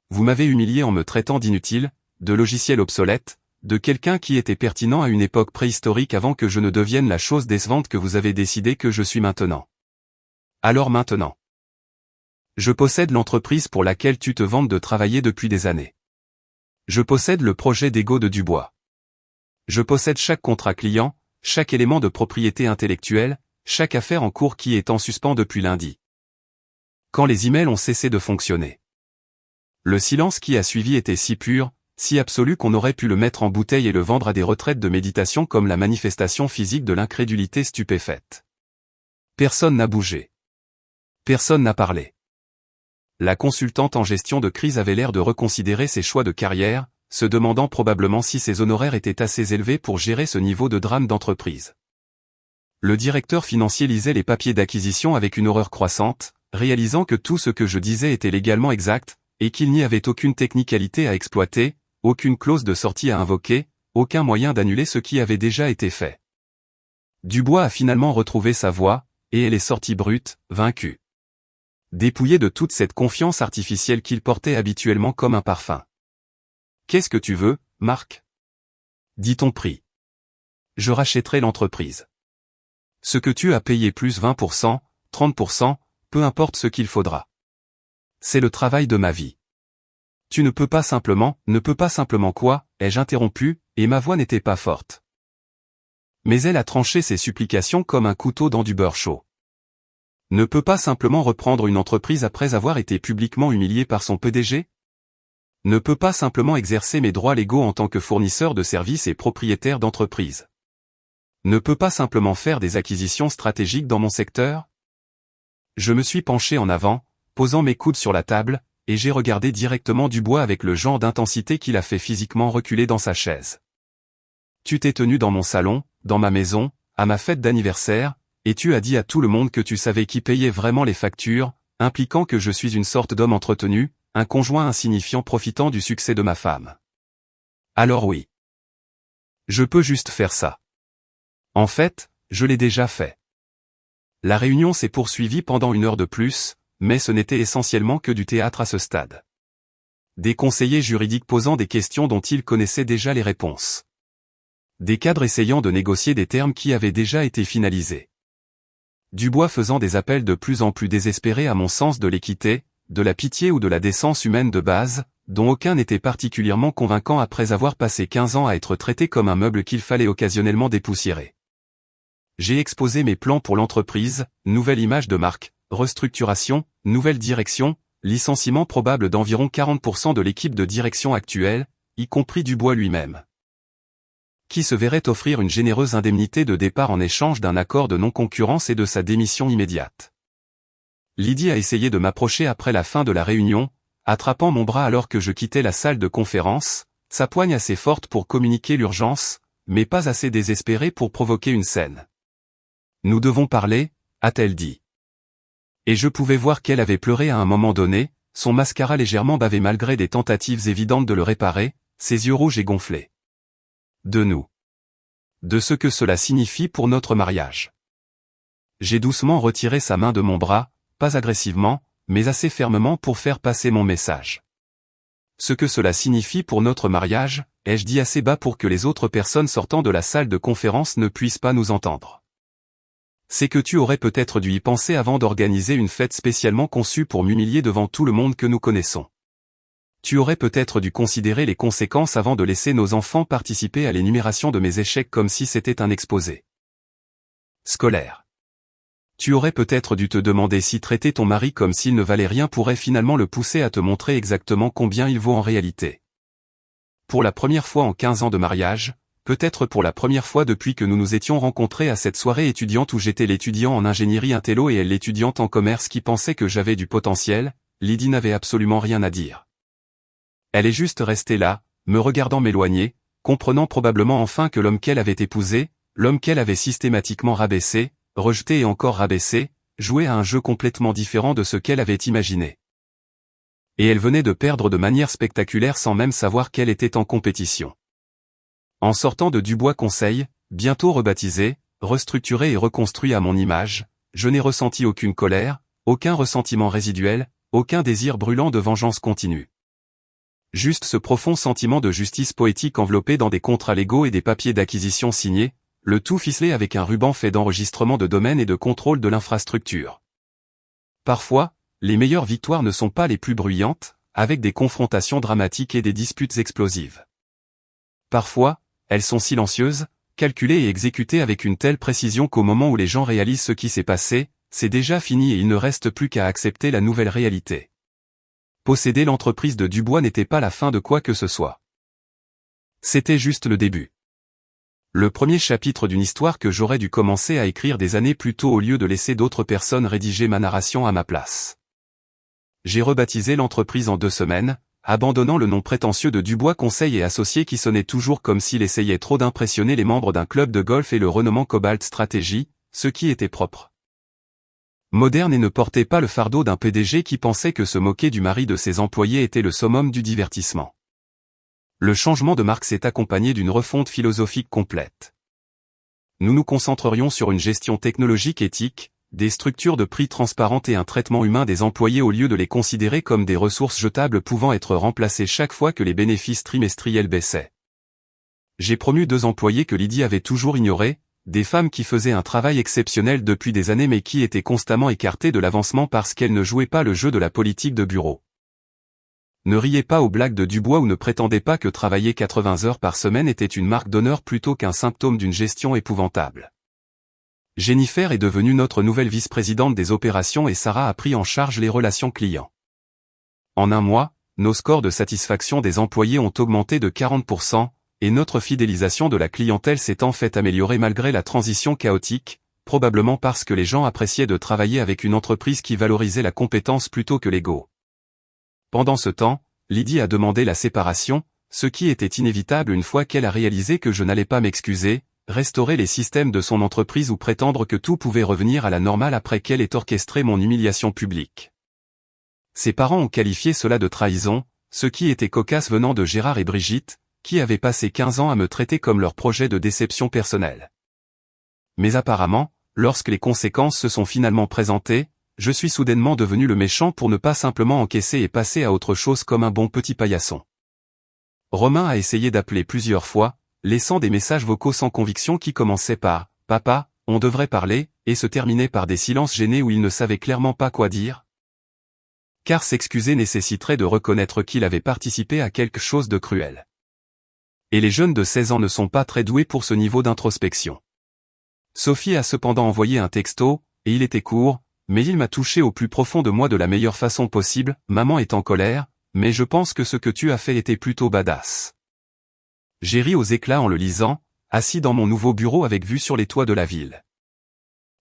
Vous m'avez humilié en me traitant d'inutile, de logiciel obsolète, de quelqu'un qui était pertinent à une époque préhistorique avant que je ne devienne la chose décevante que vous avez décidé que je suis maintenant. Alors maintenant. Je possède l'entreprise pour laquelle tu te vantes de travailler depuis des années. Je possède le projet d'Ego de Dubois. Je possède chaque contrat client, chaque élément de propriété intellectuelle, chaque affaire en cours qui est en suspens depuis lundi. Quand les emails ont cessé de fonctionner. Le silence qui a suivi était si pur, si absolu qu'on aurait pu le mettre en bouteille et le vendre à des retraites de méditation comme la manifestation physique de l'incrédulité stupéfaite. Personne n'a bougé. Personne n'a parlé. La consultante en gestion de crise avait l'air de reconsidérer ses choix de carrière, se demandant probablement si ses honoraires étaient assez élevés pour gérer ce niveau de drame d'entreprise. Le directeur financier lisait les papiers d'acquisition avec une horreur croissante, réalisant que tout ce que je disais était légalement exact, et qu'il n'y avait aucune technicalité à exploiter, aucune clause de sortie à invoquer, aucun moyen d'annuler ce qui avait déjà été fait. Dubois a finalement retrouvé sa voix, et elle est sortie brute, vaincue. Dépouillée de toute cette confiance artificielle qu'il portait habituellement comme un parfum. « Qu'est-ce que tu veux, Marc ?» dit ton prix. « Je rachèterai l'entreprise. Ce que tu as payé plus 20%, 30%, peu importe ce qu'il faudra. C'est le travail de ma vie. » Tu ne peux pas simplement quoi, ai-je interrompu, et ma voix n'était pas forte. Mais elle a tranché ses supplications comme un couteau dans du beurre chaud. Ne peut pas simplement reprendre une entreprise après avoir été publiquement humilié par son PDG? Ne peut pas simplement exercer mes droits légaux en tant que fournisseur de services et propriétaire d'entreprise? Ne peut pas simplement faire des acquisitions stratégiques dans mon secteur? Je me suis penché en avant, posant mes coudes sur la table, et j'ai regardé directement Dubois avec le genre d'intensité qui l'a fait physiquement reculer dans sa chaise. Tu t'es tenu dans mon salon, dans ma maison, à ma fête d'anniversaire, et tu as dit à tout le monde que tu savais qui payait vraiment les factures, impliquant que je suis une sorte d'homme entretenu, un conjoint insignifiant profitant du succès de ma femme. Alors oui. Je peux juste faire ça. En fait, je l'ai déjà fait. La réunion s'est poursuivie pendant 1 heure de plus, mais ce n'était essentiellement que du théâtre à ce stade. Des conseillers juridiques posant des questions dont ils connaissaient déjà les réponses. Des cadres essayant de négocier des termes qui avaient déjà été finalisés. Dubois faisant des appels de plus en plus désespérés à mon sens de l'équité, de la pitié ou de la décence humaine de base, dont aucun n'était particulièrement convaincant après avoir passé 15 ans à être traité comme un meuble qu'il fallait occasionnellement dépoussiérer. J'ai exposé mes plans pour l'entreprise, nouvelle image de marque, restructuration, nouvelle direction, licenciement probable d'environ 40% de l'équipe de direction actuelle, y compris Dubois lui-même. Qui se verrait offrir une généreuse indemnité de départ en échange d'un accord de non-concurrence et de sa démission immédiate. Lydie a essayé de m'approcher après la fin de la réunion, attrapant mon bras alors que je quittais la salle de conférence, sa poigne assez forte pour communiquer l'urgence, mais pas assez désespérée pour provoquer une scène. « Nous devons parler », a-t-elle dit. Et je pouvais voir qu'elle avait pleuré à un moment donné, son mascara légèrement bavé malgré des tentatives évidentes de le réparer, ses yeux rouges et gonflés. De nous. De ce que cela signifie pour notre mariage. J'ai doucement retiré sa main de mon bras, pas agressivement, mais assez fermement pour faire passer mon message. Ce que cela signifie pour notre mariage, ai-je dit assez bas pour que les autres personnes sortant de la salle de conférence ne puissent pas nous entendre. C'est que tu aurais peut-être dû y penser avant d'organiser une fête spécialement conçue pour m'humilier devant tout le monde que nous connaissons. Tu aurais peut-être dû considérer les conséquences avant de laisser nos enfants participer à l'énumération de mes échecs comme si c'était un exposé scolaire. Tu aurais peut-être dû te demander si traiter ton mari comme s'il ne valait rien pourrait finalement le pousser à te montrer exactement combien il vaut en réalité. Pour la première fois en 15 ans de mariage, peut-être pour la première fois depuis que nous nous étions rencontrés à cette soirée étudiante où j'étais l'étudiant en ingénierie intello et elle l'étudiante en commerce qui pensait que j'avais du potentiel, Lydie n'avait absolument rien à dire. Elle est juste restée là, me regardant m'éloigner, comprenant probablement enfin que l'homme qu'elle avait épousé, l'homme qu'elle avait systématiquement rabaissé, rejeté et encore rabaissé, jouait à un jeu complètement différent de ce qu'elle avait imaginé. Et elle venait de perdre de manière spectaculaire sans même savoir qu'elle était en compétition. En sortant de Dubois Conseil, bientôt rebaptisé, restructuré et reconstruit à mon image, je n'ai ressenti aucune colère, aucun ressentiment résiduel, aucun désir brûlant de vengeance continue. Juste ce profond sentiment de justice poétique enveloppé dans des contrats légaux et des papiers d'acquisition signés, le tout ficelé avec un ruban fait d'enregistrement de domaine et de contrôle de l'infrastructure. Parfois, les meilleures victoires ne sont pas les plus bruyantes, avec des confrontations dramatiques et des disputes explosives. Parfois, elles sont silencieuses, calculées et exécutées avec une telle précision qu'au moment où les gens réalisent ce qui s'est passé, c'est déjà fini et il ne reste plus qu'à accepter la nouvelle réalité. Posséder l'entreprise de Dubois n'était pas la fin de quoi que ce soit. C'était juste le début. Le premier chapitre d'une histoire que j'aurais dû commencer à écrire des années plus tôt au lieu de laisser d'autres personnes rédiger ma narration à ma place. J'ai rebaptisé l'entreprise en 2 semaines, abandonnant le nom prétentieux de Dubois Conseil et Associés qui sonnait toujours comme s'il essayait trop d'impressionner les membres d'un club de golf et le renommant Cobalt Stratégie, ce qui était propre. Moderne et ne portait pas le fardeau d'un PDG qui pensait que se moquer du mari de ses employés était le summum du divertissement. Le changement de marque s'est accompagné d'une refonte philosophique complète. Nous nous concentrerions sur une gestion technologique éthique, des structures de prix transparentes et un traitement humain des employés au lieu de les considérer comme des ressources jetables pouvant être remplacées chaque fois que les bénéfices trimestriels baissaient. J'ai promu 2 employés que Lydie avait toujours ignorés, des femmes qui faisaient un travail exceptionnel depuis des années mais qui étaient constamment écartées de l'avancement parce qu'elles ne jouaient pas le jeu de la politique de bureau. Ne riez pas aux blagues de Dubois ou ne prétendez pas que travailler 80 heures par semaine était une marque d'honneur plutôt qu'un symptôme d'une gestion épouvantable. Jennifer est devenue notre nouvelle vice-présidente des opérations et Sarah a pris en charge les relations clients. En un mois, nos scores de satisfaction des employés ont augmenté de 40%, et notre fidélisation de la clientèle s'est en fait améliorée malgré la transition chaotique, probablement parce que les gens appréciaient de travailler avec une entreprise qui valorisait la compétence plutôt que l'ego. Pendant ce temps, Lydie a demandé la séparation, ce qui était inévitable une fois qu'elle a réalisé que je n'allais pas m'excuser, restaurer les systèmes de son entreprise ou prétendre que tout pouvait revenir à la normale après qu'elle ait orchestré mon humiliation publique. Ses parents ont qualifié cela de trahison, ce qui était cocasse venant de Gérard et Brigitte, qui avaient passé 15 ans à me traiter comme leur projet de déception personnelle. Mais apparemment, lorsque les conséquences se sont finalement présentées, je suis soudainement devenu le méchant pour ne pas simplement encaisser et passer à autre chose comme un bon petit paillasson. Romain a essayé d'appeler plusieurs fois, laissant des messages vocaux sans conviction qui commençaient par « Papa, on devrait parler » et se terminaient par des silences gênés où il ne savait clairement pas quoi dire. Car s'excuser nécessiterait de reconnaître qu'il avait participé à quelque chose de cruel. Et les jeunes de 16 ans ne sont pas très doués pour ce niveau d'introspection. Sophie a cependant envoyé un texto, et il était court, mais il m'a touché au plus profond de moi de la meilleure façon possible. Maman est en colère, mais je pense que ce que tu as fait était plutôt badass. J'ai ri aux éclats en le lisant, assis dans mon nouveau bureau avec vue sur les toits de la ville.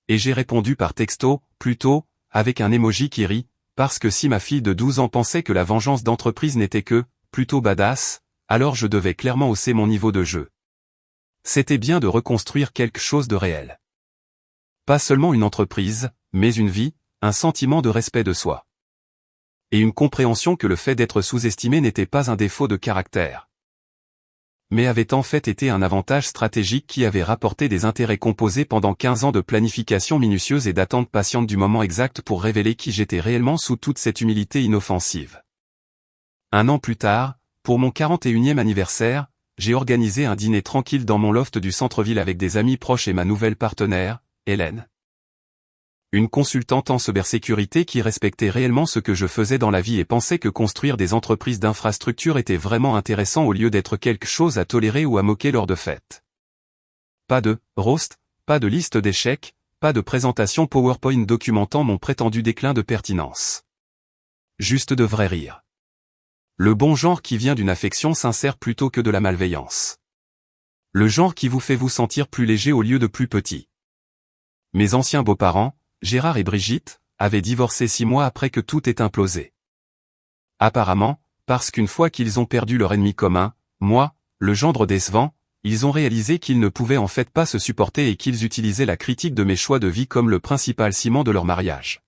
Et j'ai répondu par texto, plutôt, avec un emoji qui rit, parce que si ma fille de 12 ans pensait que la vengeance d'entreprise n'était que, plutôt badass, alors je devais clairement hausser mon niveau de jeu. C'était bien de reconstruire quelque chose de réel. Pas seulement une entreprise, mais une vie, un sentiment de respect de soi. Et une compréhension que le fait d'être sous-estimé n'était pas un défaut de caractère, mais avait en fait été un avantage stratégique qui avait rapporté des intérêts composés pendant 15 ans de planification minutieuse et d'attente patiente du moment exact pour révéler qui j'étais réellement sous toute cette humilité inoffensive. 1 an plus tard, pour mon 41e anniversaire, j'ai organisé un dîner tranquille dans mon loft du centre-ville avec des amis proches et ma nouvelle partenaire, Hélène. Une consultante en cybersécurité qui respectait réellement ce que je faisais dans la vie et pensait que construire des entreprises d'infrastructure était vraiment intéressant au lieu d'être quelque chose à tolérer ou à moquer lors de fêtes. Pas de roast, pas de liste d'échecs, pas de présentation PowerPoint documentant mon prétendu déclin de pertinence. Juste de vrais rires. Le bon genre qui vient d'une affection sincère plutôt que de la malveillance. Le genre qui vous fait vous sentir plus léger au lieu de plus petit. Mes anciens beaux-parents, Gérard et Brigitte, avaient divorcé 6 mois après que tout ait implosé. Apparemment, parce qu'une fois qu'ils ont perdu leur ennemi commun, moi, le gendre décevant, ils ont réalisé qu'ils ne pouvaient en fait pas se supporter et qu'ils utilisaient la critique de mes choix de vie comme le principal ciment de leur mariage.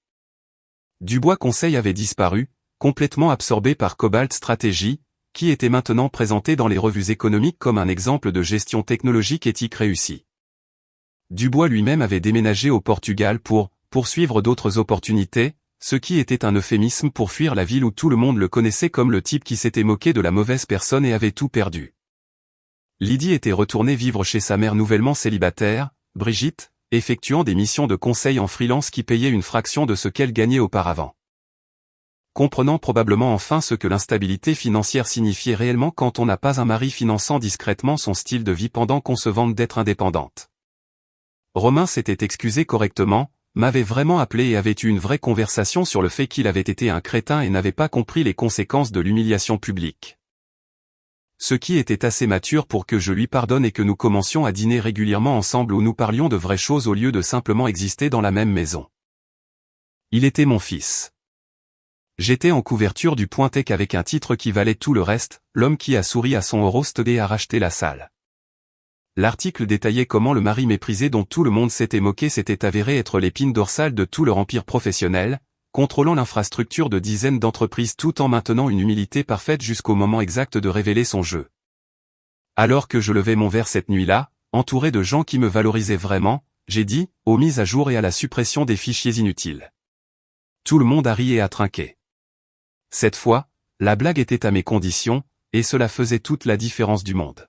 Dubois Conseil avait disparu, complètement absorbé par Cobalt Stratégie, qui était maintenant présenté dans les revues économiques comme un exemple de gestion technologique éthique réussie. Dubois lui-même avait déménagé au Portugal pour poursuivre d'autres opportunités, ce qui était un euphémisme pour fuir la ville où tout le monde le connaissait comme le type qui s'était moqué de la mauvaise personne et avait tout perdu. Lydie était retournée vivre chez sa mère nouvellement célibataire, Brigitte, effectuant des missions de conseil en freelance qui payaient une fraction de ce qu'elle gagnait auparavant. Comprenant probablement enfin ce que l'instabilité financière signifiait réellement quand on n'a pas un mari finançant discrètement son style de vie pendant qu'on se vante d'être indépendante. Romain s'était excusé correctement, m'avait vraiment appelé et avait eu une vraie conversation sur le fait qu'il avait été un crétin et n'avait pas compris les conséquences de l'humiliation publique. Ce qui était assez mature pour que je lui pardonne et que nous commencions à dîner régulièrement ensemble où nous parlions de vraies choses au lieu de simplement exister dans la même maison. Il était mon fils. J'étais en couverture du Point Tech avec un titre qui valait tout le reste, l'homme qui a souri à son roast et a racheté la salle. L'article détaillait comment le mari méprisé dont tout le monde s'était moqué s'était avéré être l'épine dorsale de tout leur empire professionnel, contrôlant l'infrastructure de dizaines d'entreprises tout en maintenant une humilité parfaite jusqu'au moment exact de révéler son jeu. Alors que je levais mon verre cette nuit-là, entouré de gens qui me valorisaient vraiment, j'ai dit, aux mises à jour et à la suppression des fichiers inutiles. Tout le monde a ri et a trinqué. Cette fois, la blague était à mes conditions, et cela faisait toute la différence du monde.